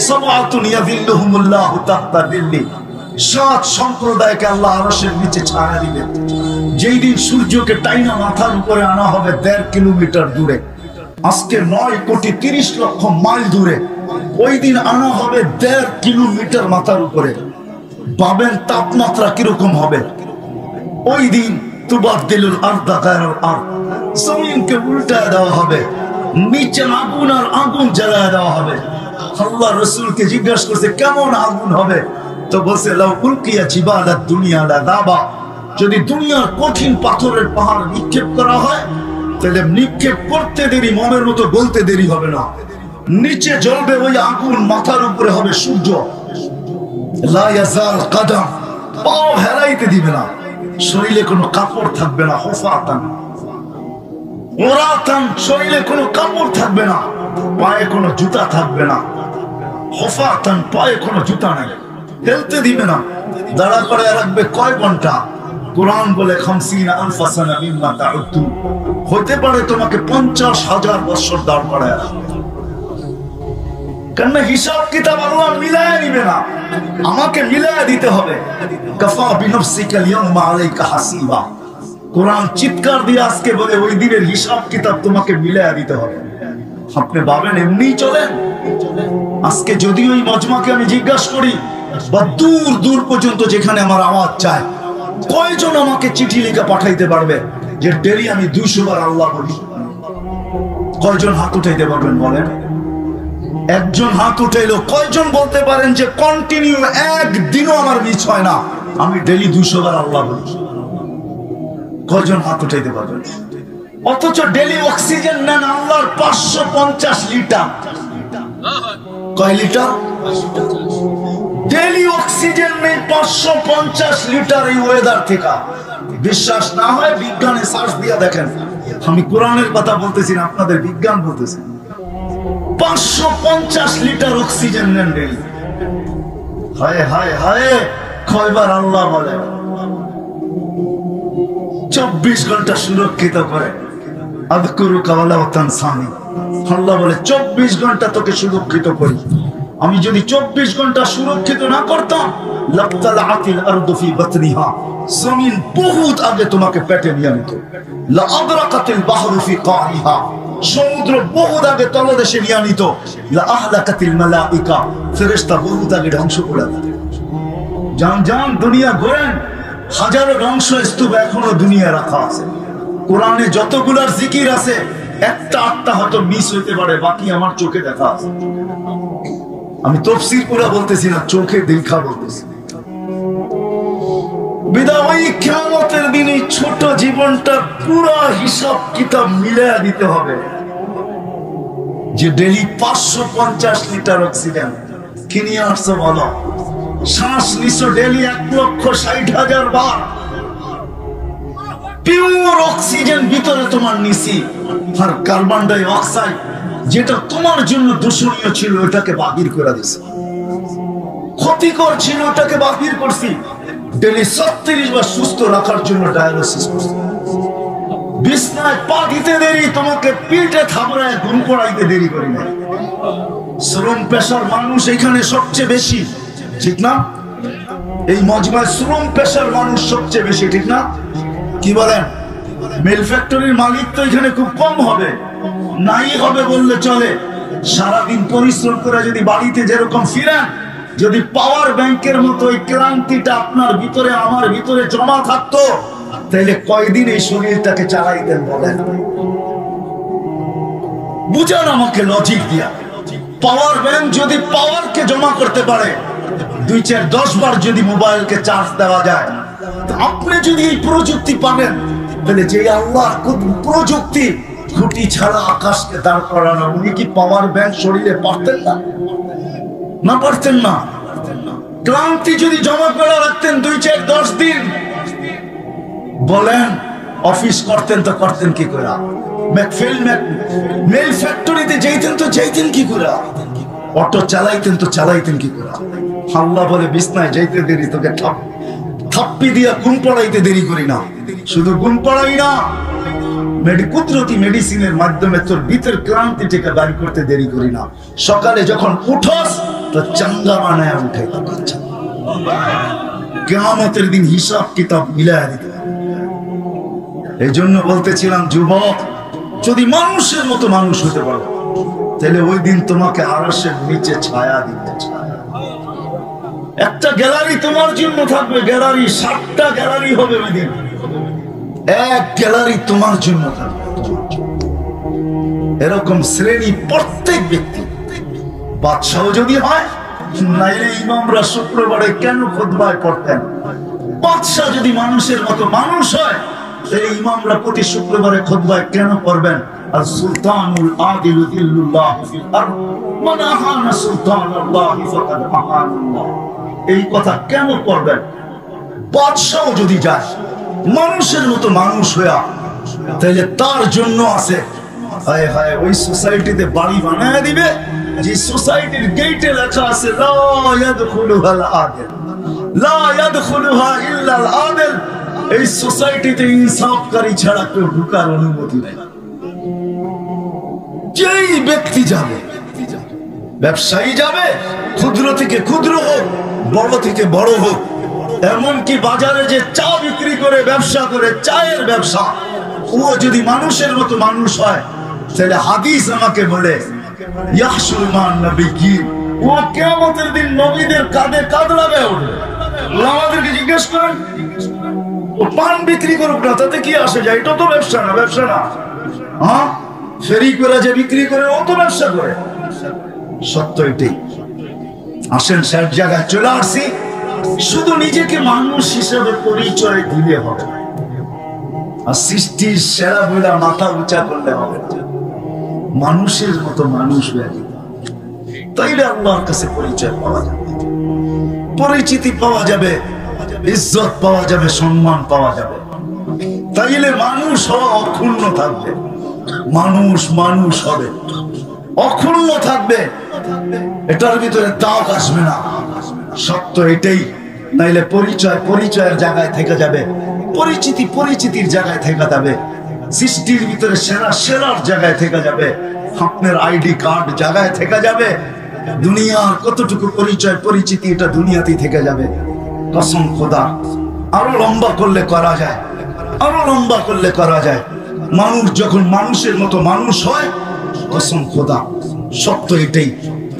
সামাতুন ইয়াযিল্লুহুমুল্লাহু তাহতা যিল্লি, 7 সম্প্রদায়কে আল্লাহ আরশের নিচে ছায়া দিবেন। যেই দিন সূর্যকে টাইনা মাথার উপরে আনা হবে 1.5 কিলোমিটার দূরে, আজকে 9,30,00,000 মাইল দূরে, ওই দিন আনা হবে 1.5 কিলোমিটার মাথার উপরে। ভাবেন তাপমাত্রা কিরকম হবে ওই দিন। তুবাদদিলুল আরদা গায়রাল আরদ, জমিনকে উল্টায় দেওয়া হবে, নিচে আগুন আর আগুন জ্বালায় দেওয়া হবে। আল্লাহ রাসূলকে জিজ্ঞাসা করছে কেমন আগুন হবে, তো বলছে লাউ উলকিয়া জিবালাদ দুনিয়া লাযাবা, যদি দুনিয়ার কঠিন পাথরের পাহাড় নিক্ষেপ করা হয় তাহলে নিক্ষেপ করতে দেরি, মনের মতো বলতে দেরি হবে না। নিচে জ্বলবে ওই আগুন, মাথার উপরে হবে সূর্য। লা ইয়াজাল কাদাম, পাও হেলাইতে দিবে না, শরীরে কোনো কাপড় থাকবে না। হুফাতান ওরাতান, শরীরে কোনো কাপড় থাকবে না, পায়ে কোনো জুতা থাকবে না। হুফাতান, পায়ে কোনো জুতা নাই, হেলতে দিবে না। দাঁড়া করে রাখবে কয় ঘন্টা? কুরআন বলে 50 আলফা সানা মিম্মা তাউদ্দু, হতে পারে তোমাকে 50,000 বছর দাঁড় করায় রাখবে। কেন হিসাব কিতাব আল্লাহ মিলায় নিবে না, আমাকে মিলায় দিতে হবে। কাফা বিনফসিকা আল-ইয়াওমা আলাইকা হাসিবা, কোরআন চিৎকার দিয়ে আজকে বলে ওই দিনের হিসাব কিতাব তোমাকে মিলায় দিতে হবে। আপনি ভাবেন এমনি চলেন? আজকে যদি ওই মজমাকে আমি জিজ্ঞাসা করি বা দূর দূর পর্যন্ত যেখানে আমার আওয়াজ চায়, কয়জন আমাকে চিঠি লিখে পাঠাইতে পারবে যে ডেলি আমি 200 বার আল্লাহ বলি? কয়জন হাত উঠাইতে পারবেন বলেন? একজন হাত উঠাইলো। কয়জন বলতে পারেন যে কন্টিনিউ একদিনও আমার মিস হয় না, আমি ডেলি 200 বার আল্লাহ বলি? কয়জন হাত উঠাইতে পারবেন? অথচ ডেলি অক্সিজেন নেন আল্লাহর 550 লিটার। কয় লিটার? ডেলি অক্সিজেন নেই 550 লিটার এই ওয়েদার থেকে। বিশ্বাস না হয় বিজ্ঞানে সার্চ দিয়ে দেখেন। আমি কোরআনের কথা বলতেছি না, আপনাদের বিজ্ঞান বলতেছি। 550 লিটার অক্সিজেন নেন ডেলি। হায় হায় হায়, কয়বার আল্লাহ বলে 24 ঘন্টা সুরক্ষিত করে। আযকুরুকা ওয়ালা তানসানি, আল্লাহ বলে 24 ঘন্টা তোকে সুরক্ষিত করি। আমি যদি 24 ঘন্টা সুরক্ষিত না করতাম, লাবতালাআতিল আরদু ফি বাতনিহা, জমিন বহুত আগে তোমাকে পেটে নিয়ে নিত। লা আদরাকাতিল বাহরু ফি কারিহা, সমুদ্র বহুত আগে তলদেশে নিয়ে নিত। লা আহলাকাতিল মালাইকা, ফেরেশতা বহুত আগে ধ্বংস করে দিত। জান জান দুনিয়া ঘোরেন, হাজারো ধ্বংসস্তূপ এখনো দুনিয়া রাখা আছে। কোরআনে যতগুলার জিকির আছে, একটা আটটা হয়তো মিস হইতে পারে, বাকি আমার চোখে দেখা আছে। আমি তাফসীর পুরা বলতেছি না, চোখে দেখা বলতেছি। বিদায় ওই কিয়ামতের দিনে ছোট জীবনটা পুরো হিসাব কিতাব মিলায়া দিতে হবে যে ডেলি 550 লিটার অক্সিজেন কিনে আসছো বলো। শ্বাস নিছো ডেলি 1,60,000 বার। পিওর অক্সিজেন ভিতরে তোমার নিছি, আর কার্বন ডাই অক্সাইড যেটা তোমার জন্য দূষণীয় ছিল ওটাকে বাহির করে দিছি, ক্ষতিকর ছিল ওটাকে বাহির করছি। ডেলি 36 বার সুস্থ রাখার জন্য ডায়ালিসিস করছি। বিছনায় পা দিতে দেরি, তোমাকে পিঠে থাবড়ায় ঘুম পড়াইতে দেরি করি না। শ্রম পেশার মানুষ এখানে সবচেয়ে বেশি, ঠিক না? এই মজমায় শ্রম পেশার মানুষ সবচেয়ে বেশি, ঠিক না? কি বলেন? মিল ফ্যাক্টরির মালিক তো এখানে খুব কম হবে, নাই হবে বললে চলে। সারাদিন পরিশ্রম করে যদি বাড়িতে যেরকম ফিরেন, যদি পাওয়ার ব্যাংকের মতো এই ক্লান্তিটা আপনার ভিতরে আমার ভিতরে জমা থাকতো, তাইলে কয়দিন এই শরীরটাকে চালাইতেন বলেন? বুঝান আমাকে লজিক দিয়া। পাওয়ার ব্যাংক যদি পাওয়ারকে জমা করতে পারে, 2-4-10 বার যদি মোবাইলকে চার্জ দেওয়া যায়, আপনি যদি এই প্রযুক্তি পাবেন, তাহলে যে আল্লাহ প্রযুক্তি খুঁটি ছাড়া আকাশকে দাঁড় করানো, উনি কি পাওয়ার ব্যাংক শরীরে পারতেন না? না পারতেন না। ক্লান্তি যদি জমা করে রাখতেন 2-4-10 দিন, বলেন অফিস করতেন তো করতেন কি করে? মেল ফ্যাক্টরিতে যাইতেন তো যাইতেন কি করে? অটো চালাইতেন তো চালাইতেন কি করে? আল্লাহ বলে বিছনায় যাইতে দেরি, তোকে থাপ্পি দিয়া ঘুম পড়াইতে দেরি করি না। শুধু ঘুম পড়াই না, কুদরতি মেডিসিনের মাধ্যমে তোর ভিতর ক্লান্তি থেকে বাড়ি করতে দেরি করি না। সকালে যখন উঠোস তো চাঙ্গা বানায় উঠে কিয়ামতের দিন হিসাব কিতাব মিলায় দিতে। এই জন্য বলতেছিলাম, যুবক, যদি মানুষের মতো মানুষ হতে পারো, তাহলে ওই দিন তোমাকে আরশের নিচে ছায়া দিতে। একটা গ্যালারি তোমার জন্য থাকবে, গ্যালারি 7টা গ্যালারি হবে ওই দিন, এক গ্যালারি তোমার জন্য থাকবে। এরকম শ্রেণী প্রত্যেক ব্যক্তি। বাদশাহ যদি হয়, নাইলে ইমামরা শুক্রবারে কেন খুতবায় পড়তেন? বাদশাহ যদি মানুষের মতো মানুষ হয়, তাহলে ইমামরা প্রতি শুক্রবারে খুতবায় কেন পড়বেন? আর সুলতানুল আদিল দিল্লুল্লাহ ফিল আরদ মান আহানা সুলতানাল্লাহ ফাকাদ আহানাল্লাহ। এই কথা কেন পড়বেন? বাদশাহ যদি যায় মানুষের মতো মানুষ হইয়া, তাহলে তার জন্য আছে, হায় হায়, ওই সোসাইটিতে বাড়ি বানায় দিবে যে সোসাইটির গেটে লেখা আছে লা ইয়াদখুলুহাল আদিল, লা ইয়াদখুলুহা ইল্লাল আদিল। এই সোসাইটিতে ইনসাফকারী ছাড়া কেউ ঢোকার অনুমতি নেই। যেই ব্যক্তি যাবে, ব্যবসায়ী যাবে, ক্ষুদ্র থেকে ক্ষুদ্র হোক, বড় থেকে বড় হোক, এমনকি বাজারে যে চা বিক্রি করে ব্যবসা করে, চায়ের ব্যবসা, ও যদি মানুষের মতো মানুষ হয়, তাহলে হাদিস আমাকে বলে ইয়াহশুরু মান নবিয়্যিন, ও কিয়ামতের দিন নবীদের কাঁধে কাঁধ লাগায় উঠবে। আমাদেরকে জিজ্ঞেস করেন, ও পান বিক্রি করুক না, তাতে কি আসে যায়? এটা তো ব্যবসা না, ব্যবসা না। হ্যাঁ, ফেরি করে যে বিক্রি করে, ও তো ব্যবসা করে। সত্য এটাই। আসেন, শেষ জায়গায় চলে আসছি। শুধু নিজেকে মানুষ হিসেবে পরিচয় দিলে হবে, আর সৃষ্টির সেরা বইলা মাথা উঁচা করলে হবে। মানুষের মতো মানুষ হয়ে যেতে, তাইলে আল্লাহর কাছে পরিচয় পাওয়া যাবে, পরিচিতি পাওয়া যাবে, ইজ্জত পাওয়া যাবে, সম্মান পাওয়া যাবে। তাইলে মানুষ হওয়া অক্ষুণ্ণ থাকবে। মানুষ মানুষ হবে, অক্ষুণ্ণ থাকবে, এটার ভিতরে দাগ আসবে না। সত্য এটাই। নাইলে পরিচয় পরিচয়ের জায়গায় থেকে যাবে, পরিচিতি পরিচিতির জায়গায় থেকে যাবে, সৃষ্টির ভিতরে সেরা সেরার জায়গায় থেকে যাবে, আপনার আইডি কার্ড জায়গায় থেকে যাবে। দুনিয়ার কতটুকু পরিচয় পরিচিতি, এটা দুনিয়াতেই থেকে যাবে। কসম খোদা, আরো লম্বা করলে করা যায়, আরো লম্বা করলে করা যায়। মানুষ যখন মানুষের মতো মানুষ হয়, কসম খোদা, সত্য এটাই,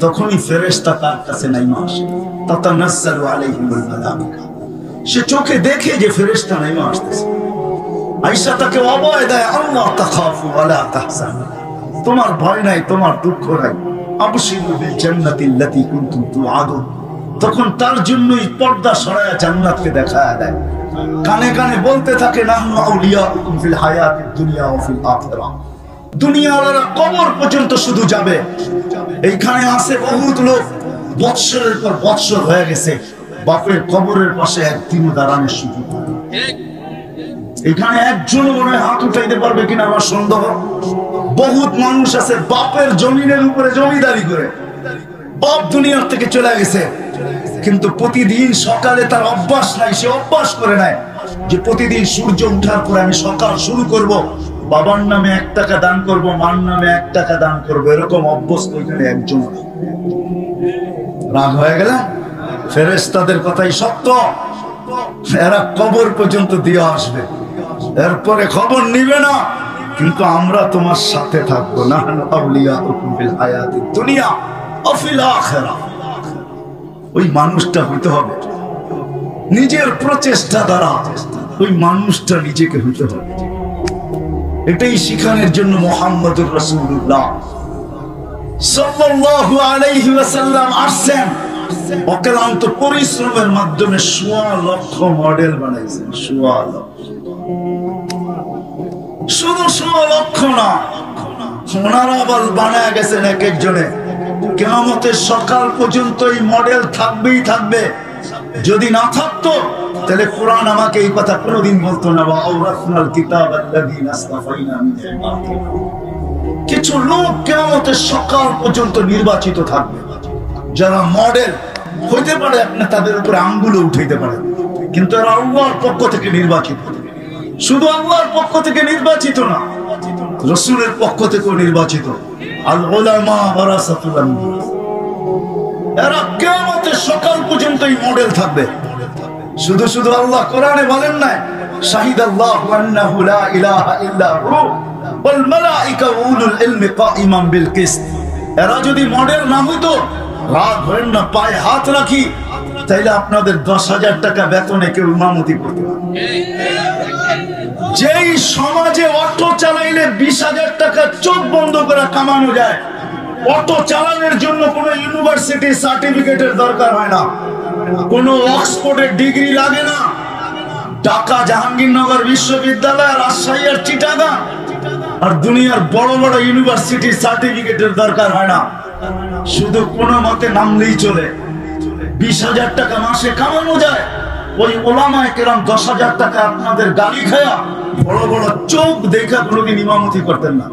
তখনই ফেরেশতা তার কাছে নাইমা আসে। তাতানাজ্জালু আলাইহিমুল মালাইকা। সে চোখে দেখে যে ফেরেশতা নাইমা আসতেছে। আয়েশা তাকে অভয় দেয়, আল্লাহ তাখাফু ওয়ালা তাহজানু, তোমার ভয় নাই, তোমার দুঃখ নাই। আবশিরু বিল জান্নাতিল্লাতী কুনতুম তুআদুন। তখন তার জন্যই পর্দা সরায়া জান্নাতকে দেখায়া দেয়। কানে কানে বলতে থাকে, নাহনু আউলিয়াউকুম ফিল হায়াতিদ দুনিয়া ওয়া ফিল আখিরাহ। দুনিয়াওয়ালারা কবর পর্যন্ত শুধু যাবে। এইখানে আছে বহুত লোক বৎসরের পর বৎসর হয়ে গেছে, বাপের কবরের পাশে একদিনও দাঁড়ানোর সুযোগ নেই। এখানে একজনও মনে হয় হাত উঠাইতে পারবে কিনা আমার সন্দেহ। বহুত মানুষ আছে বাপের জমিনের উপরে জমিদারি করে, বাপ দুনিয়ার থেকে চলে গেছে, কিন্তু প্রতিদিন সকালে তার অভ্যাস নাই, সে অভ্যাস করে নাই যে প্রতিদিন সূর্য উঠার পরে আমি সকাল শুরু করব, বাবার নামে 1 টাকা দান করব, মার নামে 1 টাকা দান করব। এরকম অভ্যস্ত এখানে একজন। রাগ হয়ে গেল? ফেরেশতাদের কথাই সত্য। এরা কবর পর্যন্ত দিয়ে আসবে, এরপরে খবর নিবে না, কিন্তু আমরা তোমার সাথে থাকবো। নাহনু আউলিয়াউকুম ফিল হায়াতিদ দুনিয়া ওয়া ফিল আখিরাহ। ওই মানুষটা হইতে হবে, নিজের প্রচেষ্টা দ্বারা ওই মানুষটা নিজেকে হইতে হবে। এটাই শিখানোর জন্য মুহাম্মদুর রাসূলুল্লাহ সাল্লাল্লাহু আলাইহি ওয়াসাল্লাম আসছেন। অক্লান্ত পরিশ্রমের মাধ্যমে 1.25 লক্ষ মডেল বানাইছেন। 1.25 লক্ষ, শুধু 1.25 লক্ষ না, ওনারা আবার বানায় গেছেন এক একজনে। কিয়ামতের সকাল পর্যন্ত এই মডেল থাকবেই থাকবে। যদি না থাকতো তাহলে কোরআন আমাকে এই কথা কোনোদিন বলতো না, ওয়া আওরাসনাল কিতাবাল্লাযীনা আসতাফাইনা মিন ইবাদিনা। কিছু লোক কিয়ামতের সকাল পর্যন্ত নির্বাচিত থাকবে, যারা মডেল হইতে পারে, আপনি তাদের উপরে আঙ্গুলও উঠাইতে পারেন, কিন্তু এরা আল্লাহর পক্ষ থেকে নির্বাচিত। শুধু আল্লাহর পক্ষ থেকে নির্বাচিত না, রাসূলের পক্ষ থেকেও নির্বাচিত। আল উলামা ওয়ারাসাতুল আনবিয়া। এরা কিয়ামতের সকাল পর্যন্ত এই মডেল থাকবে। শুধু শুধু আল্লাহ কোরআনে বলেন না, শাহিদাল্লাহু আন্নাহু লা ইলাহা ইল্লা হু ওয়াল মালায়েকা ওয়া উলুল ইলমি কাইমান বিল কিসত। এরা যদি মডেল না হইতো, রাত ধরেন না পায়ে হাত রাখি, তাইলে আপনাদের 10,000 টাকা বেতনে কেউ ইমামতি করতে পারে। যেই সমাজে অটো চালাইলে 20,000 টাকা চোখ বন্ধ করে কামানো যায়, অটো চালানোর জন্য কোনো ইউনিভার্সিটি সার্টিফিকেটের দরকার হয় না, কোনো অক্সফোর্ডের ডিগ্রি লাগে না, ঢাকা জাহাঙ্গীরনগর বিশ্ববিদ্যালয়, রাজশাহী আর চিটাগাং আর দুনিয়ার বড় বড় ইউনিভার্সিটি সার্টিফিকেটের দরকার হয় না, শুধু কোনো মতে নামলেই চলে। 20,000 টাকা মাসে কামানো যায়। ওই ওলামায়ে কেরাম 10,000 টাকা আপনাদের গালি খায়া বড় বড় চোখ দেখা কোনোদিন ইমামতি করতেন না।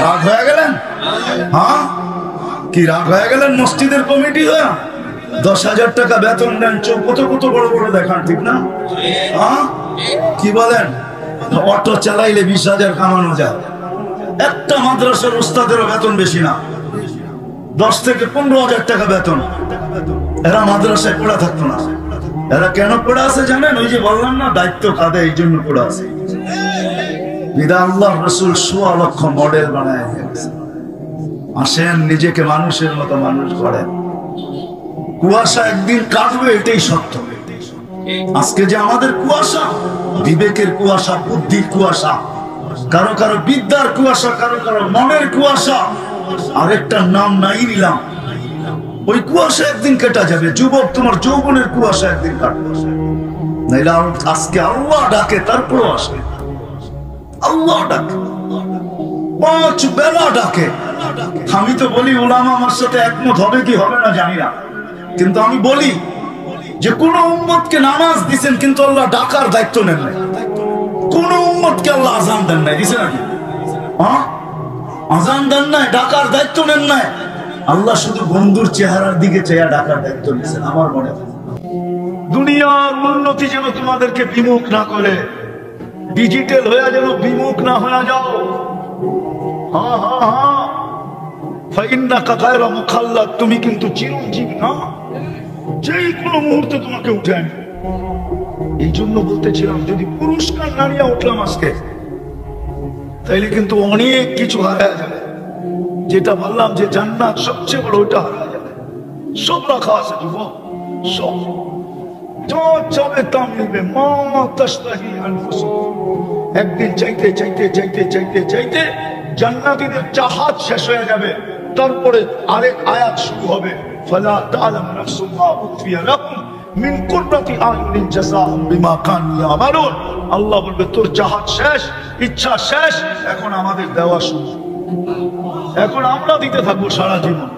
রাগ হয়ে গেলেন? হ্যাঁ, কি রাগ হয়ে গেলেন? মসজিদের কমিটি হয়ে 10,000 টাকা বেতন দেন, চোখ কত কত বড় বড় দেখান, ঠিক না? হ্যাঁ, কি বলেন? অটো চালাইলে 20,000 কামানো যায়। একটা মাদ্রাসার উস্তাদেরও বেতন বেশি না, 10 থেকে 15,000 টাকা বেতন। এরা মাদ্রাসায় পড়া থাকতো না। এরা কেন পড়ে আছে জানেন? ওই যে বললাম না, দায়িত্ব কাঁধে, এই জন্য পড়ে আছে। বিদা আল্লাহ রাসূল 1.25 লক্ষ মডেল বানায় দিয়েছে। আসেন, নিজেকে মানুষের মতো মানুষ করেন। কুয়াশা একদিন কাটবে, এটাই সত্য। আজকে যে আমাদের কুয়াশা, বিবেকের কুয়াশা, বুদ্ধির কুয়াশা, কারো কারো বিদ্যার কুয়াশা, কারো কারো মনের কুয়াশা, আরেকটা নাম নাই নিলাম। ওই কুয়াশা একদিন কেটে যাবে। যুবক, তোমার যৌবনের কুয়াশা একদিন কাটবে। নাইলে আজকে আল্লাহ ডাকে, তারপরও আসবে। আল্লাহ ডাকে, 5 বেলা ডাকে। আমি তো বলি, উলামা আমার সাথে একমত হবে কি হবে না জানি না, কিন্তু আমি বলি যে কোন উম্মতকে নামাজ দিচ্ছেন, কিন্তু আল্লাহ ডাকার দায়িত্ব নেন নাই। কোন উম্মতকে আল্লাহ আজান দেন নাই, দিছে নাকি? হ্যাঁ, আজান দেন নাই, ডাকার দায়িত্ব নেন নাই। আল্লাহ শুধু বন্ধুর চেহারার দিকে চেয়ে ডাকার দায়িত্ব নিয়েছেন। আমার মনে হয় দুনিয়ার উন্নতি যেন তোমাদেরকে বিমুখ না করে, ডিজিটাল হয়ে যেন বিমুখ না হয়ে যাও। হ্যাঁ হ্যাঁ হ্যাঁ, ফাইন্নাকা গায়রা মুখাল্লাদ, তুমি কিন্তু চিরঞ্জীবী না, যেই কোনো মুহূর্তে তোমাকে উঠে আনবে। এই জন্য বলতেছিলাম, যদি পুরস্কার না নিয়ে উঠলাম আজকে, তাইলে কিন্তু অনেক কিছু হারায় যাবে। যেটা বললাম যে জান্নাত সবচেয়ে বড়, ওইটা হারায় যাবে। সব রাখা আছে যুবক, সব যা চাবে তা মিলবে। মা তাশতাহি আনফুসুকুম, একদিন চাইতে চাইতে চাইতে চাইতে চাইতে জান্নাতীদের চাহাত শেষ হয়ে যাবে। তারপরে আরেক আয়াত শুরু হবে, ফালা তা'লামু নাফসুম মা উখফিয়া লাহুম মিন কুররাতি আয়ুনিন জাযাআম বিমা কানু ইয়ামালুন। আল্লাহ বলবে, তোর চাহাত শেষ, ইচ্ছা শেষ, এখন আমাদের দেওয়া শুরু। এখন আমরা দিতে থাকবো সারা জীবন।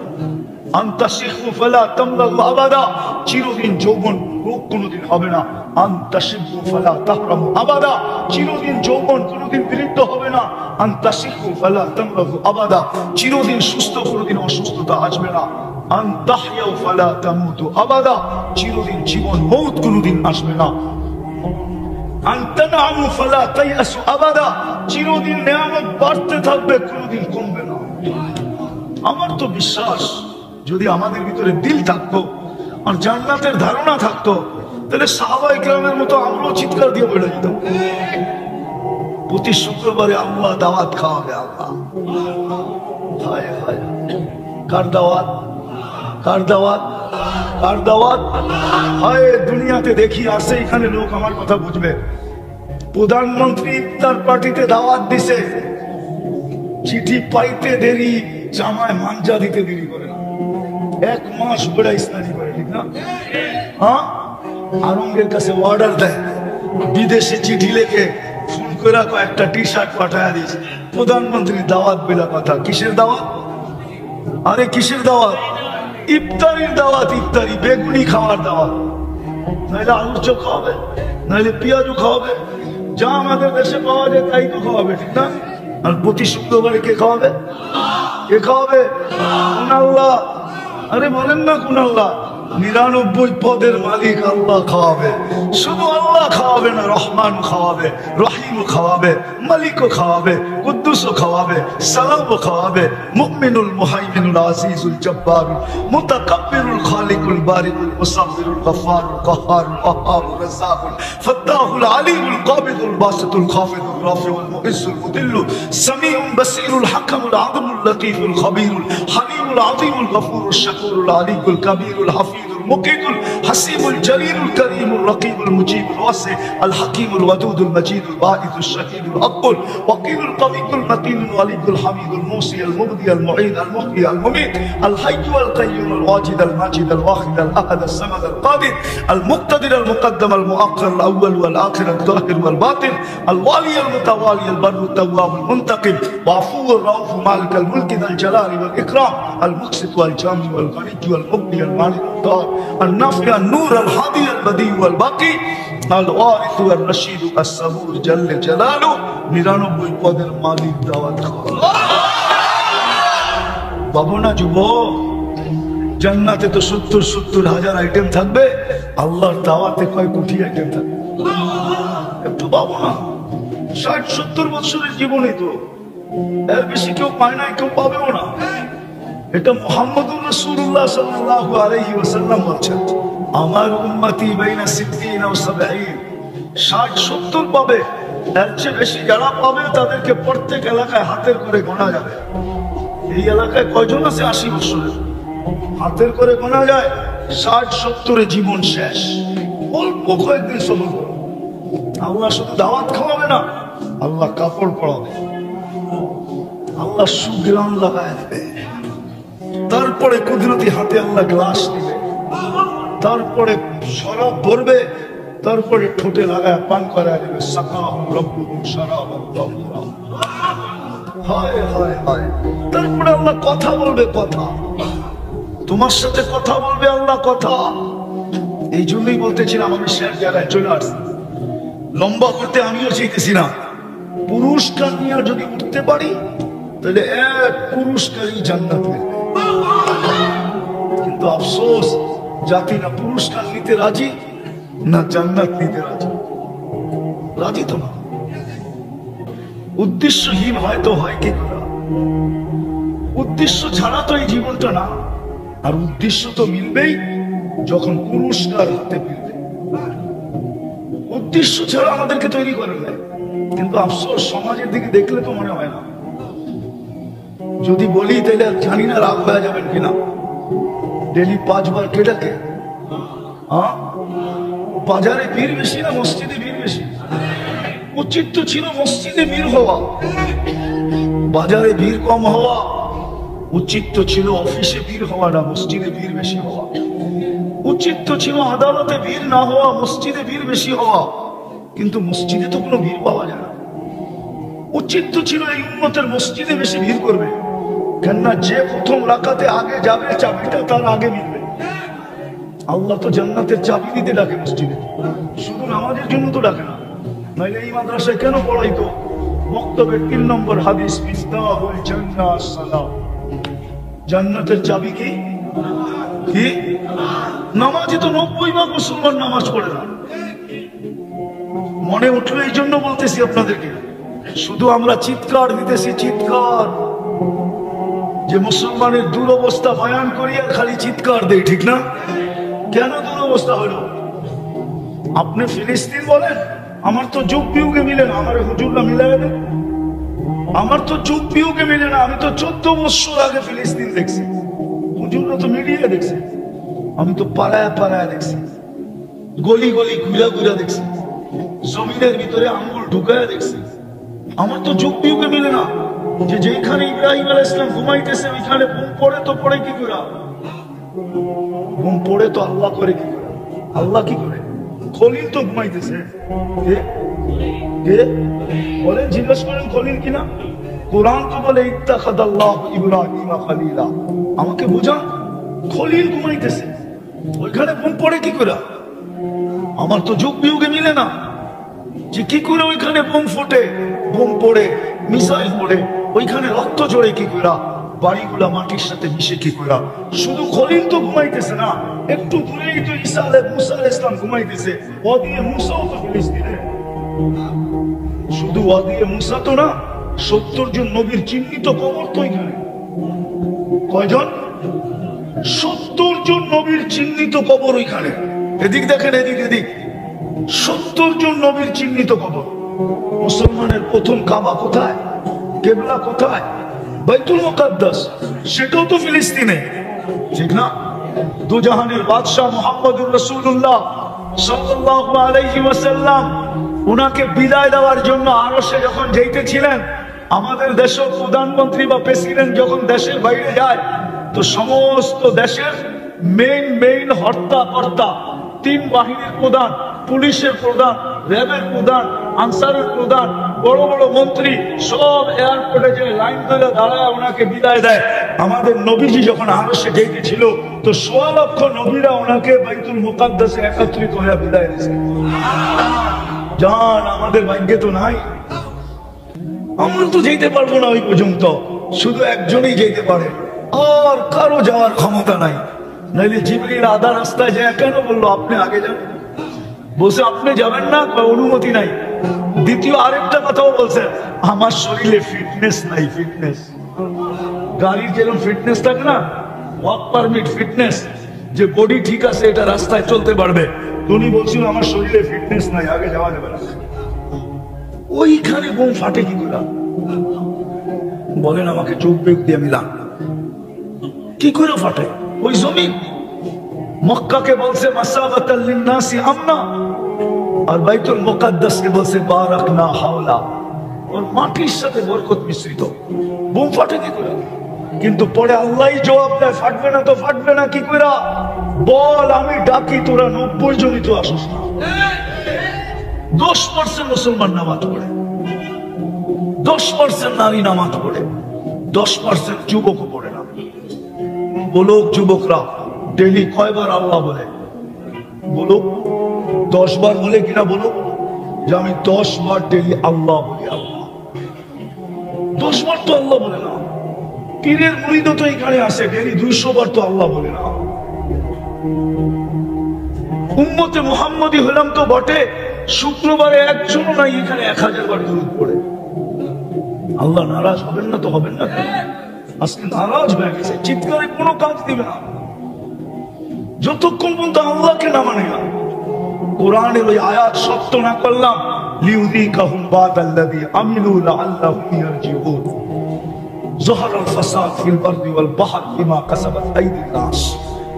আনতা শিখু ফালা তামলাল আবাদা, চিরদিন যৌবন রোগ কোনোদিন হবে না। আনতা শিখু ফালা তাহরামু আবাদা, চিরদিন যৌবন কোনোদিন বিরুদ্ধ হবে না। আনতা শিখু ফালা তামলাহু আবাদা, চিরদিন সুস্থ, কোনোদিন অসুস্থতা আসবে না। আনতাহইয়াউ ফালা তামুতু আবাদা, চিরদিন জীবন মৌত কোনোদিন আসবে না। আনতানামু ফালা তাইয়াসু আবাদা, চিরদিন নেয়ামত বাড়তে থাকবে, কোনোদিন কমবে না। আমার তো বিশ্বাস, যদি আমাদের ভিতরে দিল থাকতো আর জান্নাতের ধারণা থাকতো, তাহলে সাহাবায়ে কেরামের মতো আমরাও চিৎকার দিয়ে বেড়ে যেতাম। প্রতি শুক্রবারে আল্লাহ দাওয়াত খাওয়াবে। আল্লাহ, হায় হায়, কার দাওয়াত? কার দাওয়াত? কার দাওয়াত? হায়, দুনিয়াতে দেখি আসে, এখানে লোক আমার কথা বুঝবে। প্রধানমন্ত্রী ইফতার পার্টিতে দাওয়াত দিছে, চিঠি পাইতে দেরি, জামায় মাঞ্জা দিতে দেরি করে না। 1 মাস বেড়া ইসলামি করে, ঠিক না? হ্যাঁ, আরঙ্গের কাছে অর্ডার দেয়, বিদেশে চিঠি লেখে ফোন করে একটা টি-শার্ট পাঠায় দিয়েছে। প্রধানমন্ত্রীর দাওয়াত বেলা কথা। কিসের দাওয়াত? আরে কিসের দাওয়াত? ইফতারির দাওয়াত। ইফতারি, বেগুনি খাওয়ার দাওয়াত। নাইলে আলুর চপ খাওয়াবে, নাইলে পেঁয়াজও খাওয়াবে, যা আমাদের দেশে পাওয়া যায় তাই তো খাওয়াবে, ঠিক না? আর প্রতি শুক্রবারে কে খাওয়াবে? কে খাওয়াবে? কোন আল্লাহ? আরে বলেন না, কোন আল্লাহ? 99 পদের মালিক আল্লাহ খাওয়াবে। শুধু আল্লাহ খাওয়াবে না, রহমান খাওয়াবে, রহিম খাওয়াবে, মালিকও খাওয়াবে, কুদ্দুসও খাওয়াবে, সালামও খাওয়াবে, মুমিনুল মুহাইমিনুল আজিজুল জব্বারুল মুতাকাব্বিরুল খালিকুল বারিকুল মুসাব্বিরুল গফফারুল কাহ্হারুল ওয়াহ্হাবুর রাজ্জাকুল ফাত্তাহুল আলিমুল কাবিদুল বাসিতুল খাফিদুর রাফিউল মুইজ্জুল মুদিল্লু সামিউল বাসীরুল হাকামুল আযমুল লতীফুল খবীরুল হালিমুল আযীমুল গফুরুশ শাকুরুল আলিকুল কবীরুল হাফিজুল মুকিতুল হাসিবুল জলিলুল করিমুল রকিবুল মুজিবুল ওয়াসি আল হাকিমুল ওয়াদুদুল মজিদুল বাঈদুশ শাহীদুল আকবুল ওয়াকিলুল কবিয়ুল মতিনুল ওয়ালিদুল হামিদুল মুসি আল মুবদি আল মুঈদ আল মুহয়ি আল মুমীত আল হাইয়্যু আল কাইয়্যুম আল ওয়াজিদ আল মাজিদ আল ওয়াহিদ আল আহাদ আল সামাদ আল কাদির আল মুক্তাদির আল মুকদ্দম আল মুআক্খির আল আউয়াল ওয়াল আখির আল যাহির ওয়াল বাতিন আল ওয়ালি আল মুতাওয়ালি আল বাররু তাওয়াব আল মুনতাকিম ওয়াফু আর রাউফ মালিক আল মুলক আল জালালি ওয়াল ইকরাম আল মুকসিত ওয়াল জামি ওয়াল গনি ওয়াল মুগনি আল মালিক আল দার আল নাফি আল নূর আল হাদি আল বদি ওয়াল বাকি আল ওয়ারিস ওয়াল রশিদ আস সাবুর জাল্লে জালালু 99 পদের মালিক দাওয়াত খাওয়া। বাবু না যুবক, জান্নাতে তো 70 হাজার আইটেম থাকবে, আল্লাহর দাওয়াতে কয় কোটি আইটেম থাকবে। একটু বাবু না, 60-70 বছরের জীবনে তো এর বেশি কেউ পায় না, কেউ পাবেও না। এটা মুহাম্মদুর রাসূলুল্লাহ সাল্লাল্লাহু আলাইহি ওয়াসাল্লাম বলছেন, আমার উম্মতি বাইনা 60 ও 70, 60-70 পাবে। এর চেয়ে বেশি যারা পাবে তাদেরকে প্রত্যেক এলাকায় হাতের করে গোনা যাবে। এই এলাকায় কয়জন আছে 80 বছরের? হাতের করে গোনা যায়। 60-70 জীবন শেষ। অল্প কয়েকদিন সবর করো। আল্লাহ শুধু দাওয়াত খাওয়াবে না, আল্লাহ কাপড় পরাবে, আল্লাহ সুগ্রাম লাগায় দেবে, তারপরে কুদরতি হাতে আল্লাহ গ্লাস দিবে, তারপরে শরাব ভরবে, তারপরে ঠোঁটে লাগায় পান করায় দেবে। তারপরে আল্লাহ কথা বলবে, কথা তোমার সাথে কথা বলবে আল্লাহ, কথা। এই জন্যই বলতেছিলাম আমি শেষ জায়গায় চলে আসছি, লম্বা করতে আমিও চাইতেছি না। পুরস্কার নিয়ে যদি উঠতে পারি তাহলে এক পুরস্কারই জান্নাত মিলবে। কিন্তু আফসোস, জাতি না পুরস্কার নিতে রাজি, না জান্নাত নিতে রাজি। রাজি তো না। উদ্দেশ্যহীন হয়তো হয় কি করে? উদ্দেশ্য ছাড়া তো এই জীবনটা না। আর উদ্দেশ্য তো মিলবেই যখন পুরস্কার হাতে মিলবে। উদ্দেশ্য ছাড়া আমাদেরকে তৈরি করে দেয়। কিন্তু আফসোস, সমাজের দিকে দেখলে তো মনে হয় না। যদি বলি তাহলে জানি না রাগ হয়ে যাবেন কিনা। ডেলি 5 বার কে ডাকে? বাজারে ভিড় বেশি না মসজিদে ভিড় বেশি? উচিত তো ছিল মসজিদে ভিড় হওয়া, বাজারে ভিড় কম হওয়া। উচিত তো ছিল অফিসে ভিড় হওয়া, না মসজিদে ভিড় বেশি হওয়া। উচিত তো ছিল আদালতে ভিড় না হওয়া, মসজিদে ভিড় বেশি হওয়া। কিন্তু মসজিদে তো কোনো ভিড় পাওয়া যায় না। উচিত তো ছিল এই উম্মতের মসজিদে বেশি ভিড় করবে, কেননা যে প্রথম রাকাতে আগে যাবে চাবিটা তার আগে মিলবে। আল্লাহ তো জান্নাতের চাবি দিতে ডাকে মসজিদে, শুধু নামাজের জন্য তো ডাকে না। নাইলে এই মাদ্রাসায় কেন পড়াইতো? বক্তব্যের 3 নম্বর হাদিস, মিফতাহুল জান্নাহ সালাত। জান্নাতের চাবি কি? কি? নামাজে তো 90% মুসলমান নামাজ পড়ে না। মনে উঠলো এই জন্য বলতেছি আপনাদেরকে। শুধু আমরা চিৎকার দিতেছি, চিৎকার, যে মুসলমানের দুরবস্থা বয়ান করি আর খালি চিৎকার দেই, ঠিক না? কেন দুরবস্থা হলো? আপনি ফিলিস্তিন বলেন, আমার তো যুগ বিয়োগে মিলে না। আমার হুজুররা মিলাই দেন। আমার তো যুগ বিয়োগে মিলে না। আমি তো 14 বছর আগে ফিলিস্তিন দেখছি, হুজুররা তো মিডিয়া দেখছে। আমি তো পাড়ায় পাড়ায় দেখছি, গলি গলি ঘুরা ঘুরা দেখছি, জমিনের ভিতরে আঙ্গুল ঢুকায় দেখছি। আমার তো যুগ বিয়োগে মিলে না যে যেখানে ইব্রাহিম আলাইহিস সালাম ঘুমাইতেছে ওইখানে বোম পড়ে। তো পড়ে কি করে? বোম পড়ে তো আল্লাহ করে কি করে? আল্লাহ কি করে? খলিল তো ঘুমাইতেছে। বলেন, জিজ্ঞেস করেন খলিল কিনা? কোরআন তো বলে ইত্তাখাযাল্লাহু ইব্রাহিমা খলিলা। আমাকে বোঝান, খলিল ঘুমাইতেছে, ওইখানে বোম পড়ে কি করে? আমার তো যুগ বিয়োগে মিলে না যে কি করে ওইখানে বোম ফোটে, বোম পড়ে, মিসাইল পড়ে, ওইখানে রক্ত ঝরে কি করে? বাড়িগুলা মাটির সাথে মিশে কি করা। শুধু খলিল তো ঘুমাইতেছে না, একটু দূরেই তো ঈসা মুসা আলাইহিস সালাম ঘুমাইতেছে। ওয়াদিয়ে মুসাও তো ফিলিস্তিনে। শুধু ওয়াদিয়ে মুসা তো না, 70 জন নবীর চিহ্নিত কবর তো এখানে। কয়জন? 70 জন নবীর চিহ্নিত কবর ওইখানে। এদিক দেখেন, এদিক এদিক, 70 জন নবীর চিহ্নিত কবর। মুসলমানের প্রথম কাবা কোথায়? কিবলা কোথায়? বাইতুল মুকাদ্দাস, সেটাও তো ফিলিস্তিনে, ঠিক না? দুজাহানের বাদশাহ মুহাম্মদুর রাসূলুল্লাহ সাল্লাল্লাহু আলাইহি ওয়াসাল্লাম উনাকে বিদায় দেওয়ার জন্য আরশে যখন যাইতেছিলেন, আমাদের দেশের প্রধানমন্ত্রী বা প্রেসিডেন্ট যখন দেশের বাইরে যায়, তো সমস্ত দেশের মেইন হর্তাকর্তা, 3 বাহিনীর প্রধান, পুলিশের প্রধান, র্যাবের প্রধান, আনসারের প্রধান, বড় বড় মন্ত্রী সব এয়ারপোর্টে যে লাইন ধরে দাঁড়ায় ওনাকে বিদায় দেয়। আমাদের নবীজি যখন আরশে যাইতেছিল, তো 1.5 লক্ষ নবীরা ওনাকে বাইতুল মুকাদ্দাসে একত্রিত হয়ে বিদায় দিয়েছে। জান, আমাদের ভাগ্যে তো নাই, আমরা তো যেতে পারবো না ওই পর্যন্ত, শুধু একজনই যেতে পারে, আর কারো যাওয়ার ক্ষমতা নাই। নাইলে জিবরিল আধা রাস্তায় যায় কেন বললো আপনি আগে যান? বসে আপনি যাবেন না, অনুমতি নাই। দ্বিতীয় আরেকটা কথাও বলছেন, আমার শরীরে ফিটনেস নাই। ফিটনেস, গাড়ির যেরকম ফিটনেস থাকে না, ওয়ার্ক পারমিট ফিটনেস, যে বডি ঠিক আছে, এটা রাস্তায় চলতে পারবে। উনি বলছিল আমার শরীরে ফিটনেস নাই, আগে যাওয়া যাবে না। ওইখানে বোম ফাটে কি করে? বলেন আমাকে, চোখ বেগ দিয়ে মিলাম, কি করে ফাটে? ওই জমিন মক্কাকে বলছে মাসাবাতাল লিন্নাসি আমনা, আর বাইতুল মুকাদ্দাসকে বলছে বারাকনা হাওলা, ওর মাটির সাথে বরকত মিশ্রিত। বোম ফাটে কি করে? কিন্তু পরে আল্লাহই জবাব দেয়, ফাটবে না তো ফাটবে না কি করে? বল আমি ডাকি, তোরা 90 জনই তো আসিস না। 10% মুসলমান নামাজ পড়ে, 10% নারী নামাজ পড়ে, 10% যুবক পড়ে না। বলো যুবকরা ডেলি কয়বার আল্লাহ বলে? বলো 10 বার বলে কিনা? বলো যে আমি 10 বার ডেলি আল্লাহ বলি। আল্লাহ 10 বার তো আল্লাহ বলে না। পীরের মুরিদ তো এখানে আসে, ডেলি 200 বার তো আল্লাহ বলে না। উম্মতে মুহাম্মদী হলাম তো বটে, শুক্রবারে একজনও নাই এখানে 1000 বার দুরূদ পড়ে। আল্লাহ নারাজ হবেন না তো? হবেন না? আজকে নারাজ হয়ে গেছে, চিৎকারে কোনো কাজ দিবে না যতক্ষণ পর্যন্ত আল্লাহকে না মানে না। কোরআনের ওই আয়াত সত্য না করলাম, লিউযিকাহুম বাদাল্লাযী আমিলু লাআল্লাহুম ইয়ারজিউন, যাহারাল ফাসাদ ফিল বাররি ওয়াল বাহর বিমা কাসাবাত আইদিন নাস।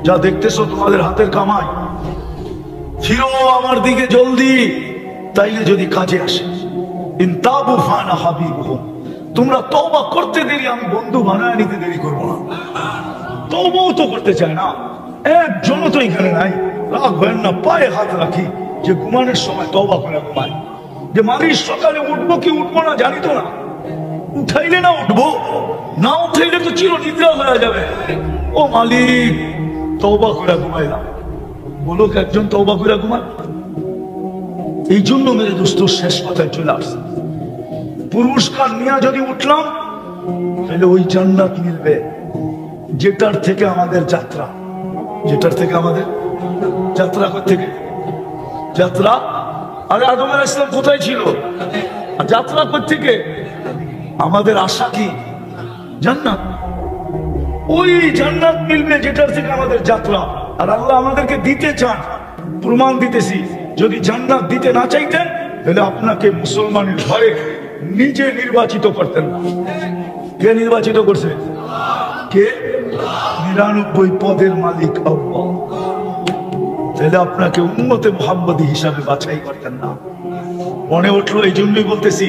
যা দেখতেছো তোমাদের হাতের কামাই, ফিরো আমার দিকে জলদি, তাইলে যদি কাজে আসে। ইনতাবু ফানা হাবিবুহুম, তোমরা তওবা করতে দেরি, আমি বন্ধু বানায় নিতে দেরি করবো না। তওবাও তো করতে চায় না, একজনও তো এখানে নাই। রাগ হয় না, পায়ে হাত রাখি, যে ঘুমানোর সময় তওবা করে ঘুমায়। যে মালিক সকালে উঠবো কি উঠবো না জানি তো না, উঠাইলে না উঠবো, না উঠাইলে তো চির নিদ্রা হয়ে যাবে। ও মালিক, তওবা করে ঘুমাইলাম। বলো একজন তওবা করে ঘুমায়? এই জন্য মেরে দোস্ত শেষ কথায় চলে আসছে, পুরস্কার নিয়ে যদি উঠলাম তাহলে ওই জান্নাত মিলবে যেটার থেকে আমাদের যাত্রা। যেটার থেকে আমাদের যাত্রা থেকে যাত্রা। আরে আদম আলাইহিস সালাম কোথায় ছিল? আর যাত্রা থেকে আমাদের আশা কি? জান্নাত। ওই জান্নাত মিলবে যেটার থেকে আমাদের যাত্রা। আর আল্লাহ আমাদেরকে দিতে চান, প্রমাণ দিতেছি। যদি জান্নাত দিতে না চাইতেন তাহলে আপনাকে মুসলমানের ঘরে নিজে নির্বাচিত করতেন না। কে নির্বাচিত করছে? কে? 99 পদের মালিক আল্লাহ। তাহলে আপনাকে উম্মতে মুহাম্মদী হিসাবে বাছাই করতেন না। মনে উঠলো, এই জন্যই বলতেছি,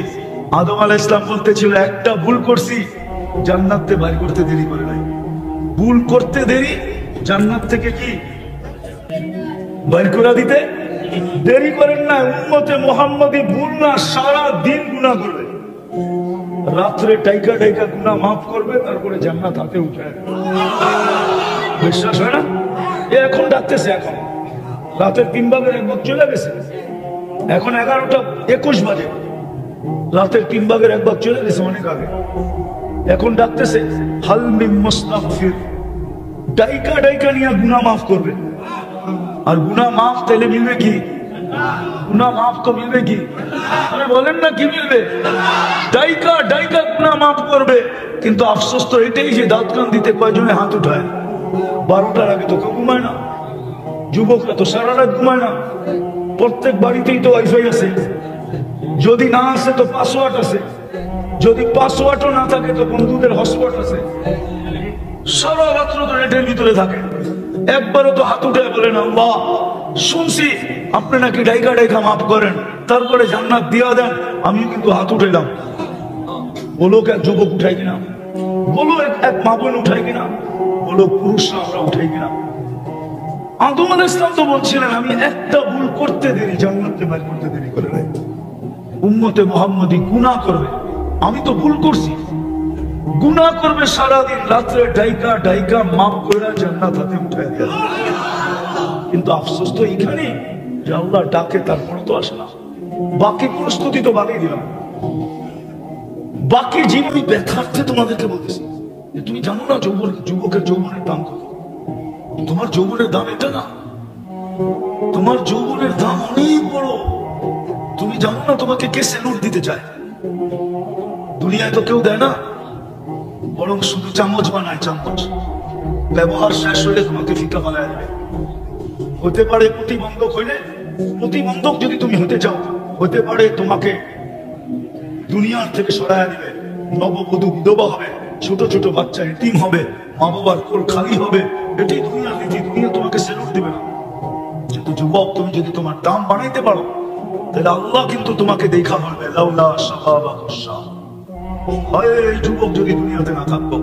আদম আলাইহিস সালাম বলতেছিল একটা ভুল করছি, জান্নাতে বাড়ি করতে দেরি করে নাই। ভুল করতে দেরি, জান্নাত থেকে কি বাইর করে দিতে দেরি করেন না। উম্মতে মুহাম্মদী ভুল না, সারা দিন গুনাহ করবে, রাত্রে টাইকা টাইকা গুনাহ মাফ করবে, তারপরে জান্নাত হাতে উঠে। বিশ্বাস হয় না? এখন ডাকতেছে, এখন রাতের 3 ভাগের 1 ভাগ চলে গেছে, এখন 11টা 21 বাজে, রাতের 3 ভাগের 1 ভাগ চলে গেছে অনেক আগে। এখন ডাকতেছে হাল মিন মুস্তাগফির, ডাইকা ডাইকা নিয়ে গুনাহ মাফ করবে। আর গুনাহ মাফ তাহলে মিলবে কি? গুনাহ মাফ তো মিলবে কি? আরে বলেন না কি মিলবে? ডাইকা ডাইকা গুনাহ মাফ করবে। কিন্তু আফসোস তো এটাই যে দাঁত কান দিতে কয়জনে হাত উঠায়? 12টার আগে তো কেউ ঘুমায় না, যুবকরা তো সারা রাত ঘুমায় না। প্রত্যেক বাড়িতেই তো ওয়াইফাই আছে, যদি না আছে তো পাসওয়ার্ড আছে, যদি পাসওয়ার্ডও না থাকে তো বন্ধুদের হটস্পট আছে। সারা রাত্র তো নেটের ভিতরে থাকে, একবারও তো হাত উঠে বলে না আল্লাহ শুনছি আপনি নাকি ডাইকা ডাইকা মাফ করেন, তারপরে জান্নাত দিয়া দেন, আমি কিন্তু হাত উঠাইলাম। বলো এক যুবক উঠাই কিনা, বলো এক মা বোন উঠাই কিনা, বলো পুরুষরা আমরা উঠাই কিনা। আদম আলাইহিস সালাম তো বলছিলেন আমি একটা ভুল করতে দেরি জান্নাতে বাইর করতে দেরি করে নাই। উম্মতে মুহাম্মদী গুনাহ করবে, আমি তো ভুল করছি, গুনাহ করবে সারাদিন, রাত্রে ডাইকা ডাইকা মাফ করে জান্নাত হাতে উঠাই দেয়া। কিন্তু আফসোস তো এখানে যে আল্লাহ ডাকে তারপরে তো আসে না। বাকি প্রস্তুতি তো বাদই দিলাম, বাকি জীবনী ব্যথার্থে তোমাদেরকে বলতেছি যে তুমি জানো না যুবকের যৌবনের দাম কত? তোমার যৌবনের দাম এটা না, তোমার যৌবনের দাম অনেক বড়। তুমি জানো না তোমাকে কে সেলুট দিতে চায়? দুনিয়ায় তো কেউ দেয় না, বরং শুধু চামচ বানায়, চামচ ব্যবহার শেষ হলে তোমাকে ফিকা বানায় দেবে। হতে পারে প্রতিবন্ধক হইলে, প্রতিবন্ধক যদি তুমি হতে চাও, হতে পারে তোমাকে দুনিয়ার থেকে সরাইয়া দিবে, নববধূ বিধবা হবে, ছোট ছোট বাচ্চা এতিম হবে, মা বাবার কোল খালি হবে, এটাই দুনিয়ার নীতি। দুনিয়া তোমাকে সেলুট দিবে না। কিন্তু যুবক তুমি যদি তোমার দাম বানাইতে পারো তাহলে আল্লাহ কিন্তু তোমাকে দেখা বলবে লাউলা শাবাবাকুশা। হয় এই যুবক যদি দুনিয়াতে না থাকতো